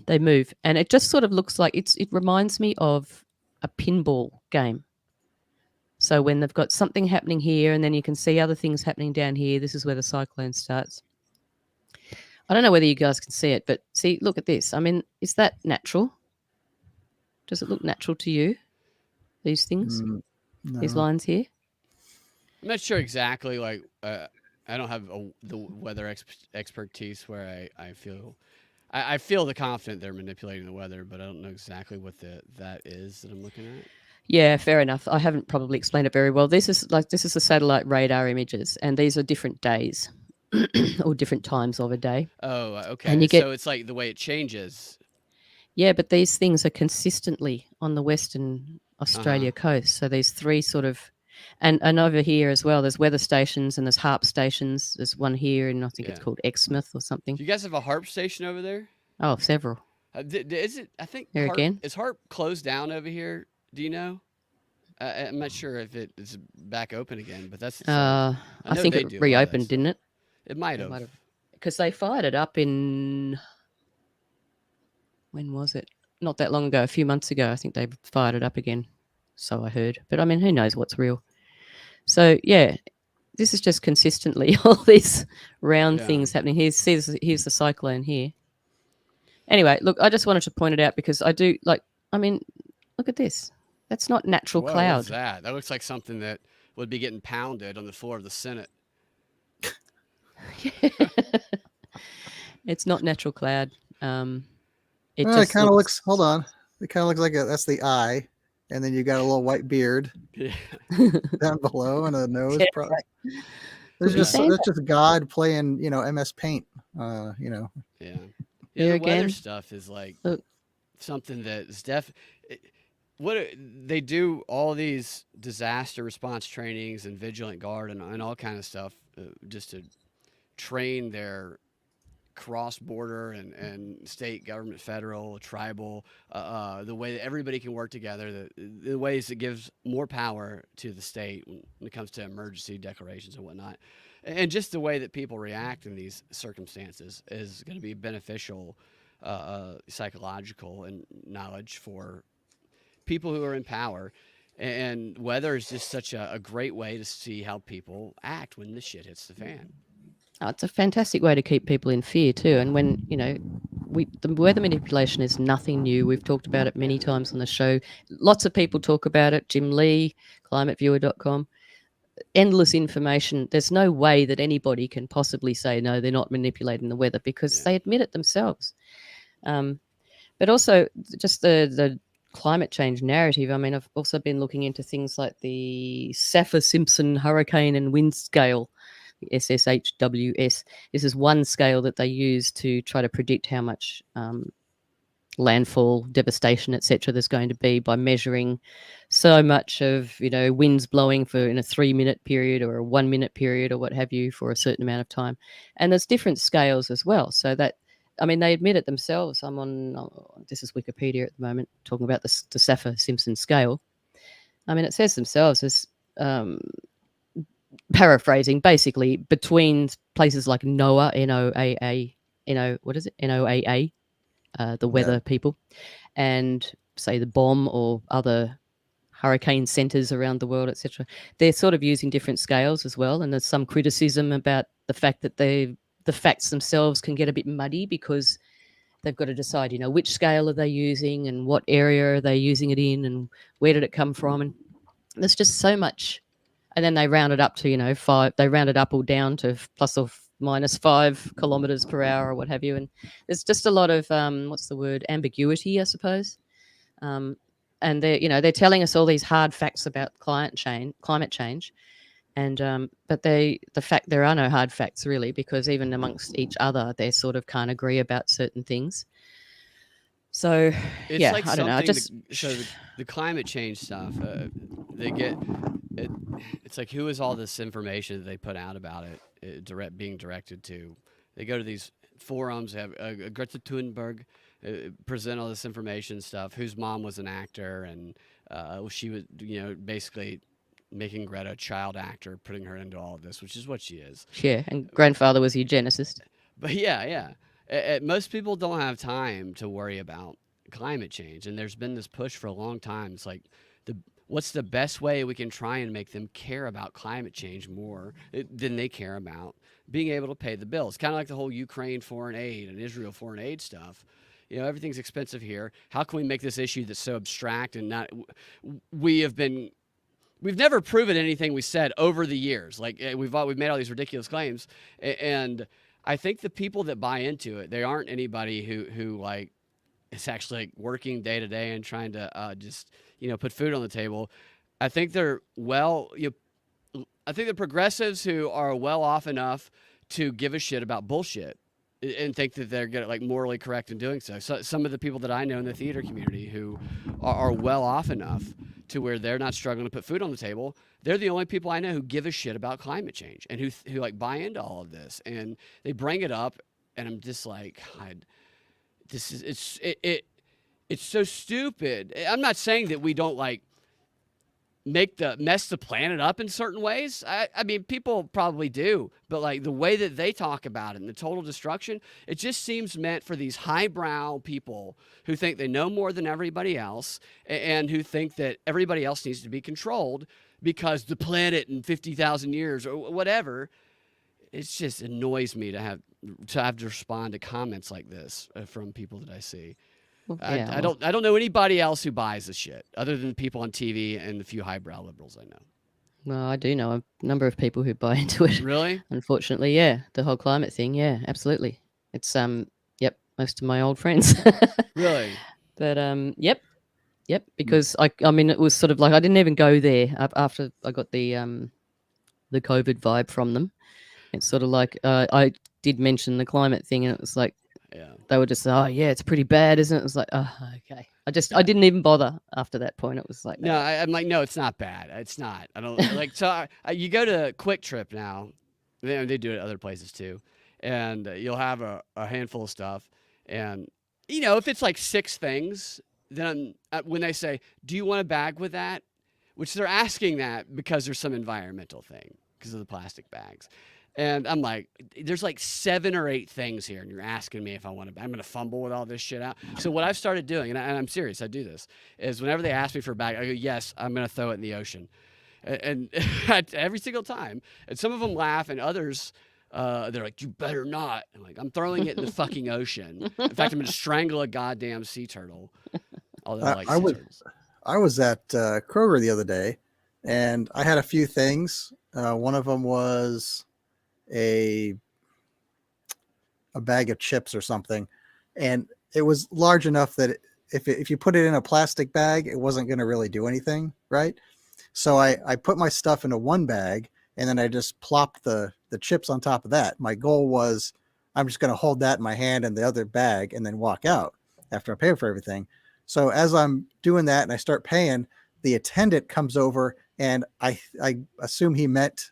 They move, and it just sort of looks like it reminds me of a pinball game. So when they've got something happening here, and then you can see other things happening down here, this is where the cyclone starts. I don't know whether you guys can see it, but see, look at this. I mean, is that natural? Does it look natural to you? These things, these No. lines here. I'm not sure exactly. Like, I don't have the weather expertise where I feel. I feel the confident they're manipulating the weather, but I don't know exactly what that is that I'm looking at. Yeah, fair enough. I haven't probably explained it very well. This is the satellite radar images, and these are different days or different times of a day. Oh, okay. And you get, so it's like the way it changes. yeah, but these things are consistently on the Western Australia coast. So these three sort of, and over here as well, there's weather stations and there's HARP stations. There's one here, and I think it's called Exmouth or something. Do you guys have a HARP station over there? Oh, several. Is it? I think Here HARP, again? is HARP closed down over here? Do you know? I'm not sure if it's back open again, but that's. I think it reopened, didn't it? It might have. Because they fired it up in, when was it? Not that long ago, a few months ago. I think they fired it up again. So I heard. But I mean, who knows what's real? So yeah, this is just consistently all these round things happening. Here's the cyclone here. Anyway, look, I just wanted to point it out because I do like. I mean, look at this. That's not natural cloud. What's that? That looks like something that would be getting pounded on the floor of the Senate. It's not natural cloud. It Well, just it kind of looks. Hold on. It kind of looks like that's the eye, and then you got a little white beard down below and a nose. Yeah, Right. There's just God playing, MS Paint. Yeah. Here The again. weather stuff is like something that is they do all these disaster response trainings and vigilant guard and all kind of stuff just to train their cross-border and state government, federal, tribal, the way that everybody can work together, the ways it gives more power to the state when it comes to emergency declarations and whatnot. And just the way that people react in these circumstances is going to be beneficial, psychological and knowledge for people who are in power. And weather is just such a great way to see how people act when the shit hits the fan. Oh, it's a fantastic way to keep people in fear too. And when, the weather manipulation is nothing new. We've talked about it many times on the show. Lots of people talk about it. Jim Lee, climateviewer.com. Endless information. There's no way that anybody can possibly say, no, they're not manipulating the weather because they admit it themselves. But also just the climate change narrative. I mean, I've also been looking into things like the Saffir-Simpson hurricane and wind scale, the SSHWS. This is one scale that they use to try to predict how much landfall, devastation, etc. there's going to be by measuring so much of, winds blowing in a 3-minute period or a 1-minute period or what have you for a certain amount of time. And there's different scales as well. So that, they admit it themselves. I'm on, this is Wikipedia at the moment, talking about the Saffir-Simpson scale. It says themselves as, paraphrasing, basically between places like NOAA, NOAA, NOAA, the weather people, and say the BOM or other hurricane centers around the world, etc. They're sort of using different scales as well. And there's some criticism about the fact that the facts themselves can get a bit muddy because they've got to decide, which scale are they using and what area are they using it in and where did it come from. And there's just so much. And then they round it up to, 5, they round it up or down to plus or minus 5 kilometers per hour or what have you. And there's just a lot of, ambiguity, I suppose. And they're telling us all these hard facts about climate change. And, but the fact there are no hard facts really, because even amongst each other, they sort of can't agree about certain things. So, it's yeah, like I don't know. The climate change stuff, they get it. It's like, who is all this information that they put out about it being directed to? They go to these forums, have Greta Thunberg present all this information stuff, whose mom was an actor, and she was, basically making Greta a child actor, putting her into all of this, which is what she is. Yeah, and grandfather was a eugenicist. But yeah. Most people don't have time to worry about climate change, and there's been this push for a long time. It's like what's the best way we can try and make them care about climate change more than they care about being able to pay the bills. Kind of like the whole Ukraine foreign aid and Israel foreign aid stuff. Everything's expensive here. How can we make this issue that's so abstract and not? We've never proven anything we said over the years. Like we've made all these ridiculous claims, and I think the people that buy into it, they aren't anybody who like is actually like working day to day and trying to just put food on the table. I think they're I think the progressives who are well off enough to give a shit about bullshit and think that they're like morally correct in doing so. So some of the people that I know in the theater community who are well off enough to where they're not struggling to put food on the table, they're the only people I know who give a shit about climate change and who like buy into all of this, and they bring it up, and I'm just like, God, it's so stupid. I'm not saying that we don't like mess the planet up in certain ways. I mean, people probably do, but like the way that they talk about it and the total destruction, it just seems meant for these highbrow people who think they know more than everybody else and who think that everybody else needs to be controlled because the planet in 50,000 years or whatever. It just annoys me to have to respond to comments like this from people that I see. Yeah, I don't know anybody else who buys this shit other than people on TV and the few highbrow liberals I know. Well, I do know a number of people who buy into it. Really? Unfortunately, yeah. The whole climate thing, yeah, absolutely. It's yep, most of my old friends. Really? But yep. Because I mean, it was sort of like I didn't even go there after I got the COVID vibe from them. It's sort of like I did mention the climate thing, and it was like, yeah, they were just, oh yeah, it's pretty bad, isn't it? It was like, oh, okay. I didn't even bother after that point. It was like, no, I'm like, no, it's not bad. It's not. I don't like. So you go to Quick Trip now. They do it at other places too, and you'll have a handful of stuff, and if it's like 6 things, then when they say, do you want a bag with that? Which they're asking that because there's some environmental thing because of the plastic bags. And I'm like, there's like 7 or 8 things here, and you're asking me if I want to. I'm going to fumble with all this shit out. So what I've started doing, and I'm serious, I do this, is whenever they ask me for a bag, I go, yes, I'm going to throw it in the ocean. And every single time. And some of them laugh, and others, they're like, you better not. I'm like, I'm throwing it in the fucking ocean. In fact, I'm going to strangle a goddamn sea turtle. Although I like sea turtles. I was at Kroger the other day, and I had a few things. One of them was a bag of chips or something, and it was large enough that if you put it in a plastic bag, it wasn't going to really do anything, right? So I put my stuff into one bag, and then I just plopped the chips on top of that. My goal was I'm just going to hold that in my hand in the other bag and then walk out after I pay for everything. So as I'm doing that and I start paying, the attendant comes over, and I assume he meant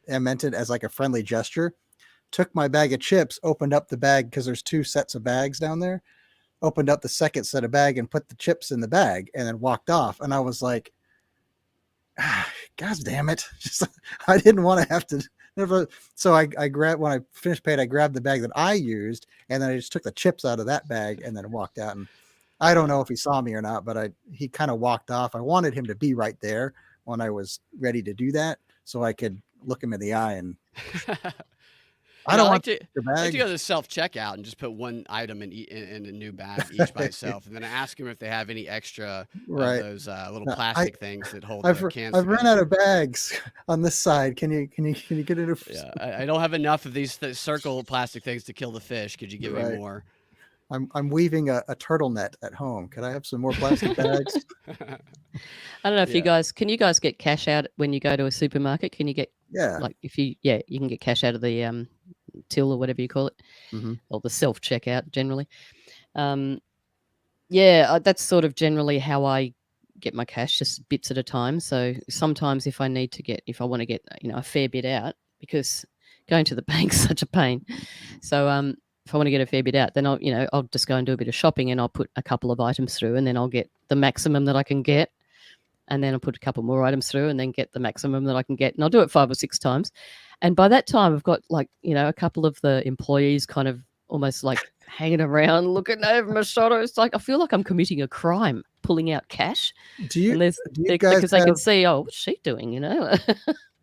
it as like a friendly gesture, took my bag of chips, opened up the bag because there's 2 sets of bags down there, opened up the second set of bag and put the chips in the bag and then walked off. And I was like, God damn it. Just, I didn't want to have to never. So I grabbed, when I finished paying, I grabbed the bag that I used, and then I just took the chips out of that bag and then walked out. And I don't know if he saw me or not, but he kind of walked off. I wanted him to be right there when I was ready to do that, so I could look him in the eye and I don't want your bag. I like to go to the self-checkout and just put one item in a new bag each by itself, and then I ask them if they have any extra of those little plastic things that hold the cans. I've run out of bags on this side. Can you get it? Yeah, I don't have enough of these circle plastic things to kill the fish. Could you give me more? I'm weaving a turtle net at home. Could I have some more plastic bags? I don't know if you guys get cash out when you go to a supermarket? Can you get like you can get cash out of the till or whatever you call it, or the self checkout generally. That's sort of generally how I get my cash, just bits at a time. So sometimes if I want to get a fair bit out, because going to the bank's such a pain. So if I want to get a fair bit out, then I'll just go and do a bit of shopping, and I'll put a couple of items through, and then I'll get the maximum that I can get, and then I'll put a couple more items through, and then get the maximum that I can get, and I'll do it 5 or 6 times. And by that time, I've got a couple of the employees kind of almost like hanging around looking over my shoulder. It's like I feel like I'm committing a crime, pulling out cash. Do you And there's do you guys because they can have see, oh, what's she doing? You know.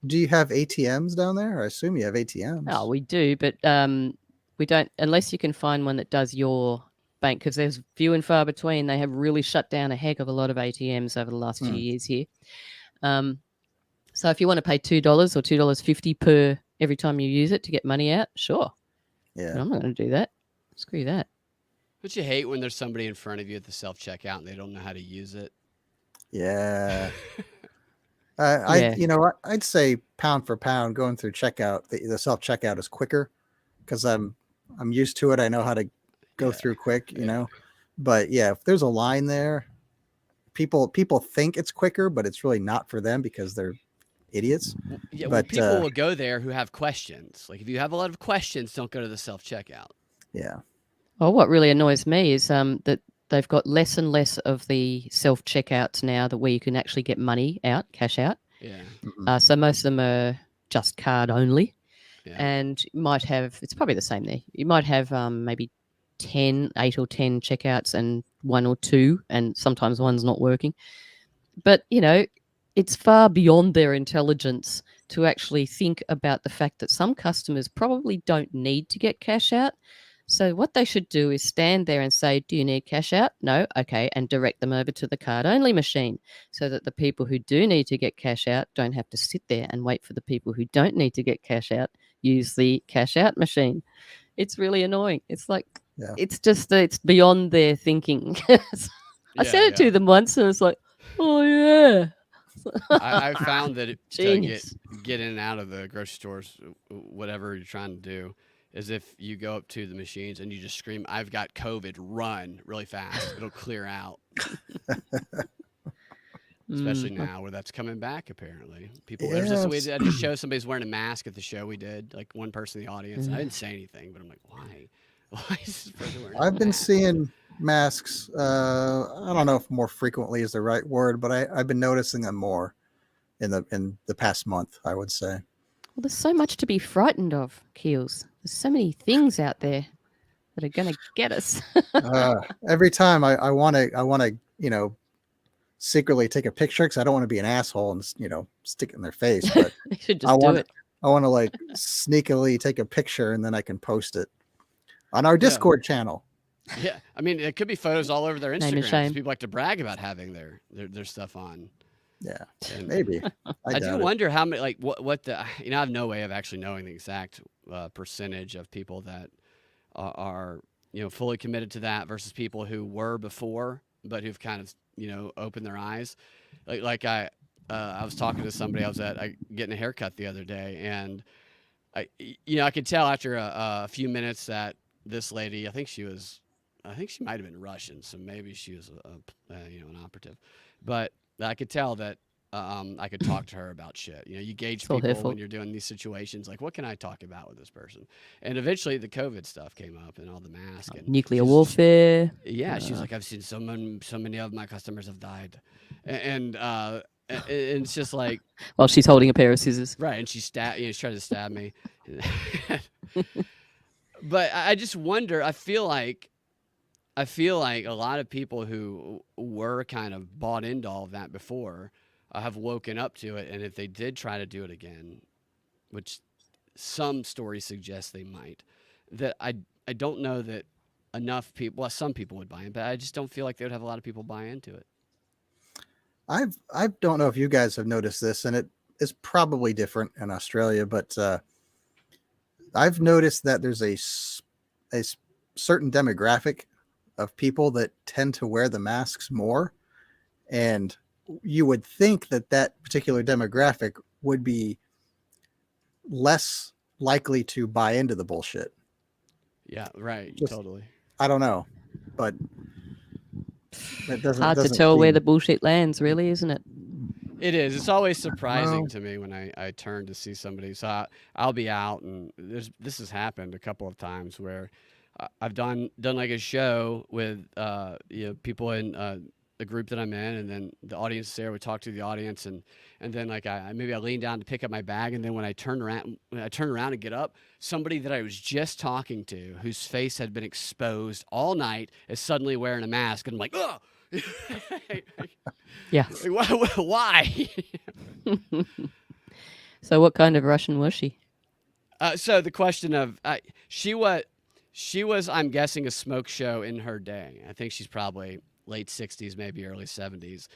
do you have ATMs down there? I assume you have ATMs. Oh, we do, but we don't unless you can find one that does your bank, because there's few and far between. They have really shut down a heck of a lot of ATMs over the last few years here. So if you want to pay $2 or $2.50 per every time you use it to get money out, sure. Yeah. But I'm not going to do that. Screw that. Don't you hate when there's somebody in front of you at the self-checkout and they don't know how to use it? Yeah. Yeah. I'd say pound for pound going through checkout, the self checkout is quicker because I'm used to it. I know how to go through quick, you know. But yeah, if there's a line there, people think it's quicker, but it's really not for them because they're idiots. Yeah, but people will go there who have questions. Like if you have a lot of questions, don't go to the self-checkout. Yeah. Well, what really annoys me is that they've got less and less of the self checkouts now that where you can actually get money out, cash out. Yeah. Mhm. So most of them are just card only, Yeah. and you might have, it's probably the same there. You might have maybe 8 or 10 checkouts and 1 or 2, and sometimes one's not working. But, it's far beyond their intelligence to actually think about the fact that some customers probably don't need to get cash out. So what they should do is stand there and say, do you need cash out? No? Okay. And direct them over to the card only machine so that the people who do need to get cash out don't have to sit there and wait for the people who don't need to get cash out use the cash out machine. It's really annoying. It's like, it's just, it's beyond their thinking. I said it to them once and it's like, oh yeah. I found that to get in and out of the grocery stores, whatever you're trying to do, is if you go up to the machines and you just scream, "I've got COVID," run really fast. It'll clear out. Especially now where that's coming back, apparently. People, I just showed somebody's wearing a mask at the show we did, like one person in the audience. And I didn't say anything, but I'm like, why? Why is this person wearing a I've been mask? seeing masks. I don't know if more frequently is the right word, but I've been noticing them more in the past month, I would say. Well, there's so much to be frightened of, Keels. There's so many things out there that are going to get us. Every time I want to, secretly take a picture because I don't want to be an asshole and, stick it in their face. But You should just do it. I want to like sneakily take a picture and then I can post it on our Discord channel. Yeah, I mean, it could be photos all over their Name and Instagram. shame. People like to brag about having their stuff on. Yeah, And maybe. I do wonder how many, like, what the, I have no way of actually knowing the exact percentage of people that are fully committed to that versus people who were before, but who've kind of, opened their eyes. Like I was talking to somebody, I was getting a haircut the other day, and I could tell after a few minutes that this lady, I think she might have been Russian, so maybe she was an operative, but I could tell that I could talk to her about shit. You gauge people when you're doing these situations, like, what can I talk about with this person? And eventually the COVID stuff came up and all the masks and Nuclear warfare. Yeah, she was like, I've seen so many of my customers have died, and it's just like, well, she's holding a pair of scissors, right? And she's trying to stab me. But I just wonder. I feel like a lot of people who were kind of bought into all of that before have woken up to it, and if they did try to do it again, which some stories suggest they might, that I don't know that enough people. Well, some people would buy in, but I just don't feel like they would have a lot of people buy into it. I don't know if you guys have noticed this, and it is probably different in Australia, but I've noticed that there's a certain demographic of people that tend to wear the masks more, and you would think that particular demographic would be less likely to buy into the bullshit. Yeah, right. Totally. I don't know, but it doesn't. Hard to tell where the bullshit lands, really, isn't it? It is. It's always surprising to me when I turn to see somebody. So I'll be out, and this has happened a couple of times where I've done like a show with people in the group that I'm in, and then the audience there would talk to the audience, and then like I lean down to pick up my bag, and then when I turn around and get up, somebody that I was just talking to, whose face had been exposed all night, is suddenly wearing a mask, and I'm like, oh. Yeah. Why? So what kind of Russian was she? So the question of she was, I'm guessing, a smoke show in her day. I think she's probably late 60s, maybe early 70s.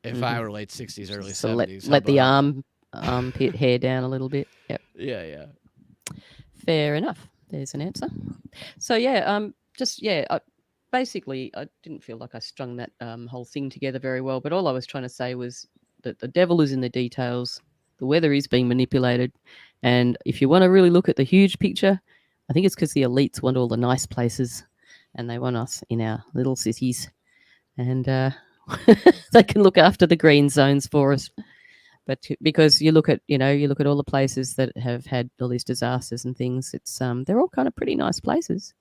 If I were late 60s, early So 70s. let the armpit hair down a little bit. Yep. Yeah. Fair enough. There's an answer. So basically, I didn't feel like I strung that whole thing together very well. But all I was trying to say was that the devil is in the details. The weather is being manipulated, and if you want to really look at the huge picture, I think it's because the elites want all the nice places, and they want us in our little cities, and they can look after the green zones for us. But because you look at all the places that have had all these disasters and things, it's they're all kind of pretty nice places.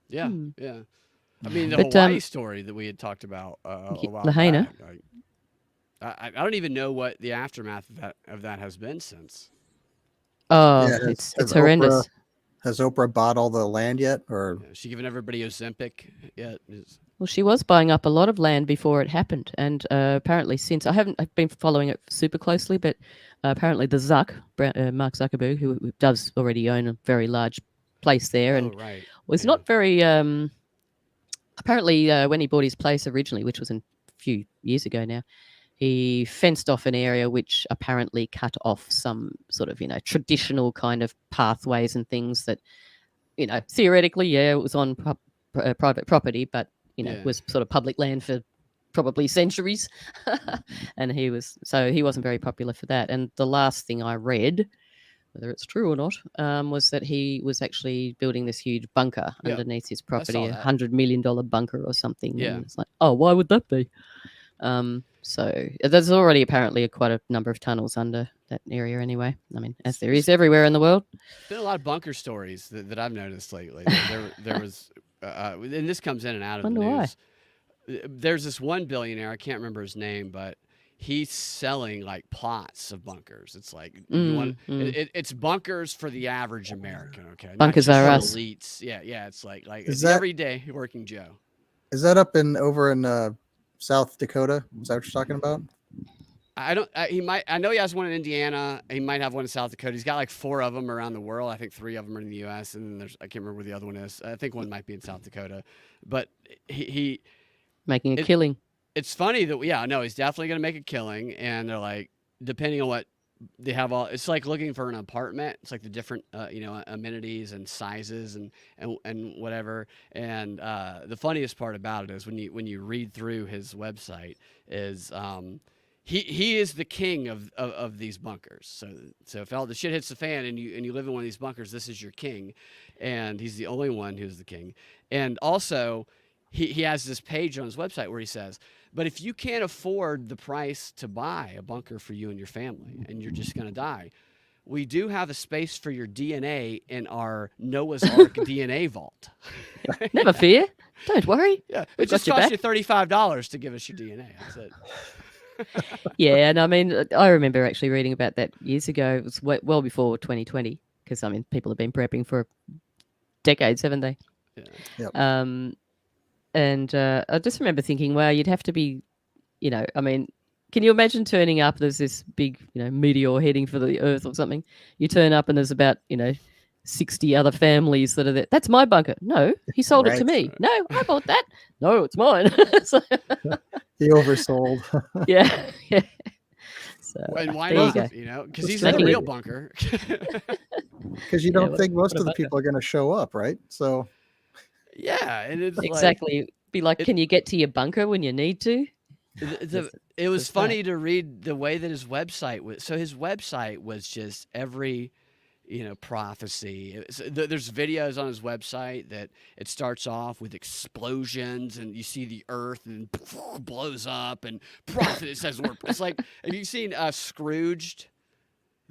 Yeah. I mean, the But, Hawaii story that we had talked about a while Lahaina. back. I don't even know what the aftermath of that has been since. Oh, Yeah, it's has horrendous. Has Oprah bought all the land yet? Or Has she given everybody Ozempic yet? Well, she was buying up a lot of land before it happened, and apparently since I've been following it super closely, but apparently the Mark Zuckerberg, who does already own a very large place there, and right. was not very. Apparently, when he bought his place originally, which was a few years ago now, he fenced off an area which apparently cut off some sort of traditional kind of pathways and things that theoretically, it was on private property, but was sort of public land for probably centuries. And he wasn't very popular for that. And the last thing I read, whether it's true or not, was that he was actually building this huge bunker underneath his property, $100 million bunker or something. Yeah. And it's like, oh, why would that be? So there's already apparently quite a number of tunnels under that area anyway. I mean, as there is everywhere in the world. There's been a lot of bunker stories that I've noticed lately. There was, and this comes in and out of the news. Why? There's this one billionaire, I can't remember his name, but he's selling like plots of bunkers. It's like it's bunkers for the average American. Okay, bunkers are us. Elites. Yeah. It's like Is it's that- everyday working Joe. is that over in South Dakota? Is that what you're talking about? I don't. I know he has one in Indiana. He might have one in South Dakota. He's got like 4 of them around the world. I think 3 of them are in the U.S. and then I can't remember where the other one is. I think one might be in South Dakota. But he making a killing. It's funny that he's definitely going to make a killing. And they're like, depending on what they have, it's like looking for an apartment. It's like the different amenities and sizes and whatever. And the funniest part about it is when you read through his website is. He is the king of these bunkers. So if all the shit hits the fan and you live in one of these bunkers, this is your king, and he's the only one who's the king. And also, he has this page on his website where he says, "But if you can't afford the price to buy a bunker for you and your family, and you're just gonna die, we do have a space for your DNA in our Noah's Ark DNA vault. Never fear. Don't worry. Yeah, We've it just got your costs you $35 to give us your DNA. That's it." Yeah, and I mean, I remember actually reading about that years ago. It was well before 2020, because I mean, people have been prepping for decades, haven't they? Yeah. Yep. And I just remember thinking, wow, you'd have to be, I mean, can you imagine turning up? There's this big, meteor heading for the Earth or something. You turn up and there's about, 60 other families that are there. That's my bunker. No, he sold it to me. No, I bought that. No, it's mine. So, He oversold. yeah. So, And why there you not? go. Because he's in the real bunker. Because you don't think most of the people are going to show up, right? So Yeah, and it's exactly. Be like, can you get to your bunker when you need to? It was funny to read the way that his website was. So his website was just every prophecy. There's videos on his website that it starts off with explosions and you see the earth and blows up and prophet. It says it's like, have you seen Scrooged?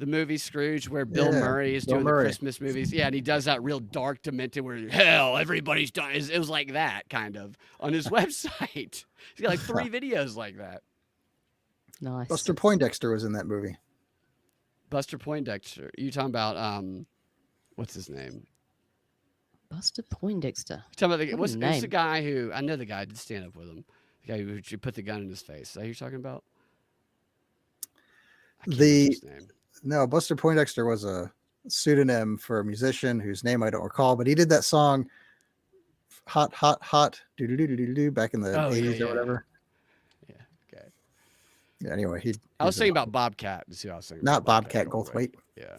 the movie Scrooge, where Bill Yeah, Murray is Bill doing Murray. the Christmas movies. Yeah, and he does that real dark, demented, where hell, everybody's done. It was like that kind of on his website. He's got like 3 videos like that. Nice. Buster Poindexter was in that movie. Buster Poindexter. You talking about what's his name? Buster Poindexter. You talking about What a what's the name. guy who I know the guy I did stand up with him. The guy who put the gun in his face. Is that who you're talking about? I can't remember his name. No, Buster Poindexter was a pseudonym for a musician whose name I don't recall, but he did that song "Hot, Hot, Hot" do back in the 80s or whatever. Yeah. Okay. Yeah, anyway, I was thinking about Bobcat. To see what I was thinking. not about Bobcat Goldthwait. Yeah.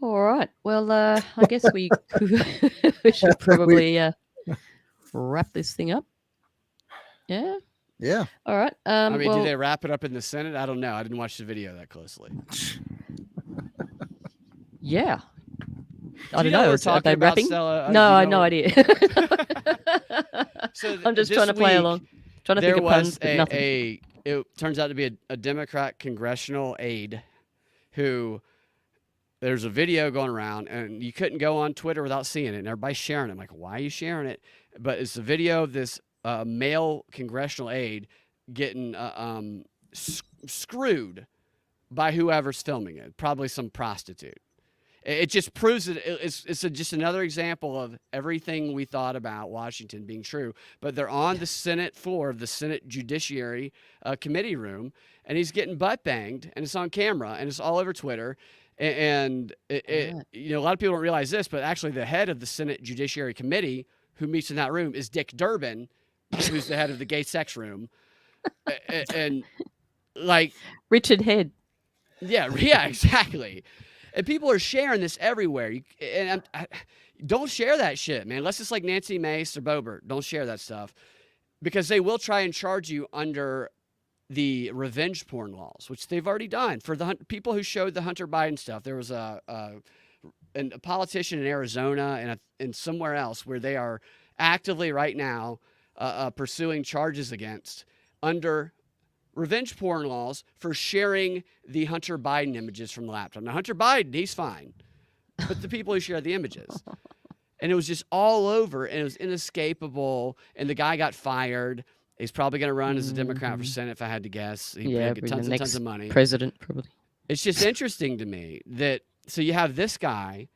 All right. Well, I guess we should probably wrap this thing up. Yeah. Yeah. All right. I mean, well, do they wrap it up in the Senate? I don't know. I didn't watch the video that closely. yeah. I Do don't you know what know. we're Are talking they about, rapping? Stella? No, Do you I know have no what- idea. So I'm just this trying to play week, along. Trying to There think of puns, was but nothing. it turns out to be a Democrat congressional aide who there's a video going around, and you couldn't go on Twitter without seeing it, and everybody's sharing it. I'm like, why are you sharing it? But it's a video of this male congressional aide getting screwed by whoever's filming it, probably some prostitute. It just proves that it's just another example of everything we thought about Washington being true. But they're on the Senate floor of the Senate Judiciary Committee room, and he's getting butt banged, and it's on camera, and it's all over Twitter. And a lot of people don't realize this, but actually the head of the Senate Judiciary Committee who meets in that room is Dick Durbin, who's the head of the gay sex room. And like Richard Head. Yeah, exactly. And people are sharing this everywhere. Don't share that shit, man. Unless it's like Nancy Mace or Boebert. Don't share that stuff. Because they will try and charge you under the revenge porn laws, which they've already done. For the people who showed the Hunter Biden stuff, there was a politician in Arizona and somewhere else where they are actively right now pursuing charges against under revenge porn laws for sharing the Hunter Biden images from the laptop. Now, Hunter Biden, he's fine, but the people who share the images. And it was just all over, and it was inescapable, and the guy got fired. He's probably going to run as a Democrat for Senate, if I had to guess. He get tons and tons of money. President, probably. It's just interesting to me that, so you have this guy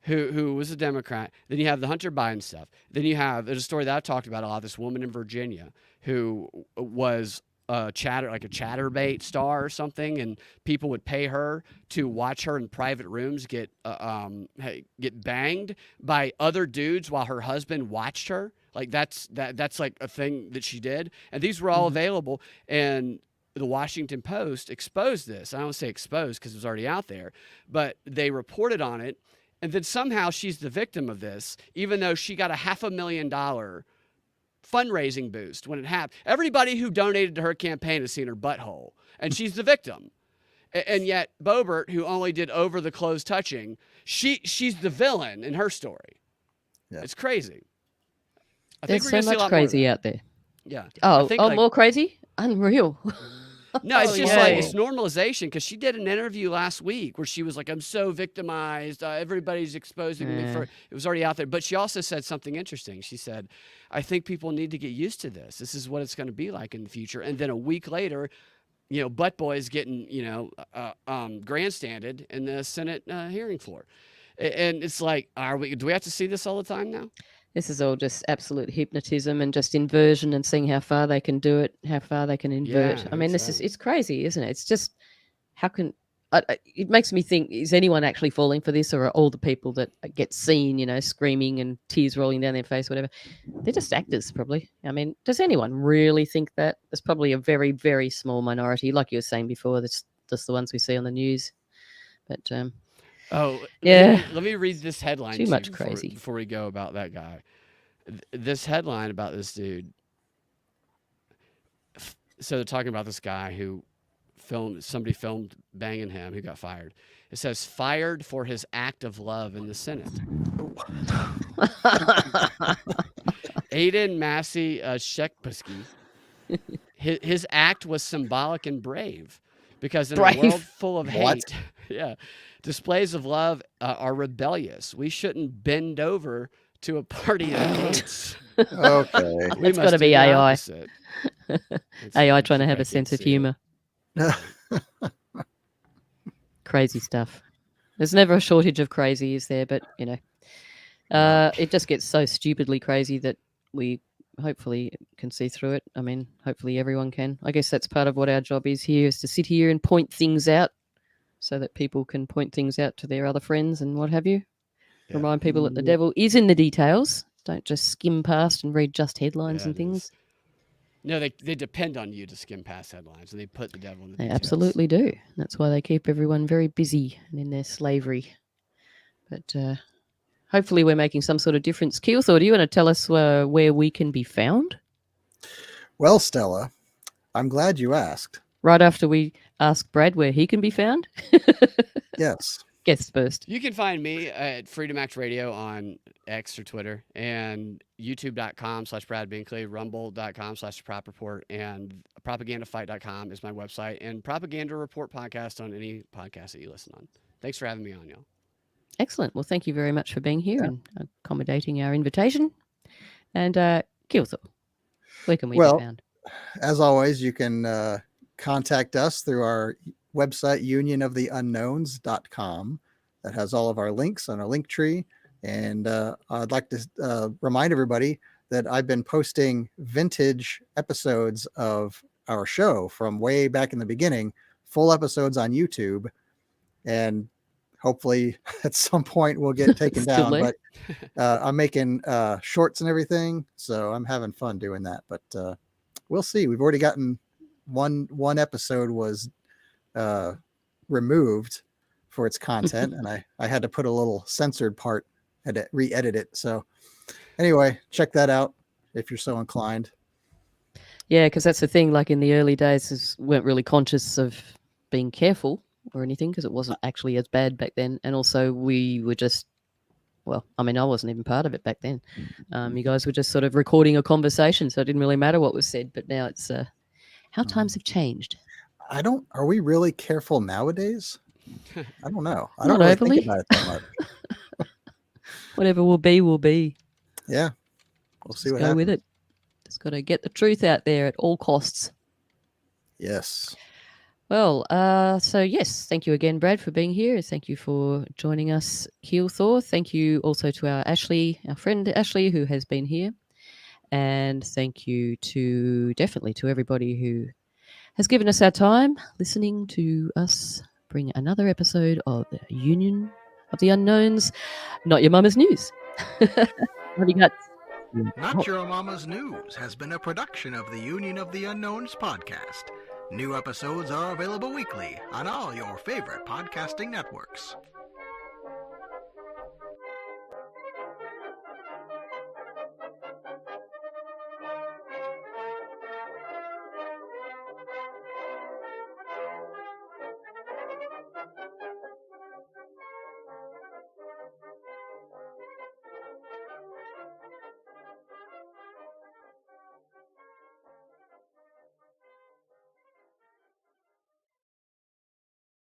who was a Democrat, then you have the Hunter Biden stuff. Then there's a story that I've talked about a lot, this woman in Virginia who was a chatterbait star or something, and people would pay her to watch her in private rooms get banged by other dudes while her husband watched her. Like that's like a thing that she did, and these were all available. And the Washington Post exposed this. I don't say exposed because it was already out there, but they reported on it, and then somehow she's the victim of this, even though she got a $500,000 fundraising boost when it happened. Everybody who donated to her campaign has seen her butthole, and she's the victim. And yet Boebert, who only did over the clothes touching, she's the villain in her story. Yeah. It's crazy. I think There's so much crazy out there. Yeah. Oh, more crazy? Unreal. No, it's just like it's normalization, because she did an interview last week where she was like, I'm so victimized. Everybody's exposing me for it. It was already out there. But she also said something interesting. She said, I think people need to get used to this. This is what it's going to be like in the future. And then a week later, butt boys getting, grandstanded in the Senate hearing floor. And it's like, do we have to see this all the time now? This is all just absolute hypnotism and just inversion and seeing how far they can do it, how far they can invert. Yeah, I mean, it's crazy, isn't it? It's just, it makes me think, is anyone actually falling for this, or are all the people that get seen, screaming and tears rolling down their face, whatever, they're just actors probably. I mean, does anyone really think that? There's probably a very, very small minority, like you were saying before, that's just the ones we see on the news. But let me read this headline too much crazy before we go about that guy. This headline about this dude. So they're talking about this guy who somebody filmed banging him, who got fired. It says fired for his act of love in the Senate. Aiden Massey Shekpusky. His act was symbolic and brave. Because in Brave. a world full of What? hate, yeah, displays of love are rebellious. We shouldn't bend over to a party that hates. Okay. We It's must gotta do be the AI. opposite. AI trying to I have a can't sense of see it. humor. Crazy stuff. There's never a shortage of crazy, is there? But it just gets so stupidly crazy that we hopefully can see through it. I mean, hopefully everyone can. I guess that's part of what our job is here, is to sit here and point things out so that people can point things out to their other friends and what have you. Yeah. Remind people that the devil is in the details. Don't just skim past and read just headlines Yeah, and it things. is. No, they depend on you to skim past headlines, and they put the devil in the They details. absolutely do. That's why they keep everyone very busy and in their slavery. But hopefully we're making some sort of difference. Keelthor, do you want to tell us where we can be found? Well, Stella, I'm glad you asked. Right after we ask Brad where he can be found? Yes. Guess first. You can find me at Freedom Act Radio on X or Twitter, and youtube.com/Brad Binkley, rumble.com/Prop Report, and propagandafight.com is my website, and Propaganda Report podcast on any podcast that you listen on. Thanks for having me on, y'all. Excellent. Well, thank you very much for being here and accommodating our invitation. And Keelthor, where can we be found? As always, you can contact us through our website, unionoftheunknowns.com. That has all of our links on our Linktree. And I'd like to remind everybody that I've been posting vintage episodes of our show from way back in the beginning, full episodes on YouTube. And hopefully at some point we'll get taken down. But I'm making shorts and everything. So I'm having fun doing that. But we'll see. We've already gotten one episode was removed for its content, and I had to put a little censored part, had to re-edit it. So anyway, check that out if you're so inclined. Yeah, because that's the thing. Like in the early days, weren't really conscious of being careful or anything because it wasn't actually as bad back then. And also we were just, well, I mean, I wasn't even part of it back then. You guys were just sort of recording a conversation, so it didn't really matter what was said. But now it's how times have changed. Are we really careful nowadays? I don't know. I Not don't really overly. think about it that much. Whatever will be, will be. Yeah. We'll see Just what go happens. with it. Just got to get the truth out there at all costs. Yes. Well, so yes, thank you again, Brad, for being here. Thank you for joining us, Keelthor. Thank you also to our friend Ashley, who has been here. And thank you definitely to everybody who has given us our time listening to us bring another episode of the Union of the Unknowns, Not Your Mama's News. What do you got? Not Your Mama's News has been a production of the Union of the Unknowns podcast. New episodes are available weekly on all your favorite podcasting networks.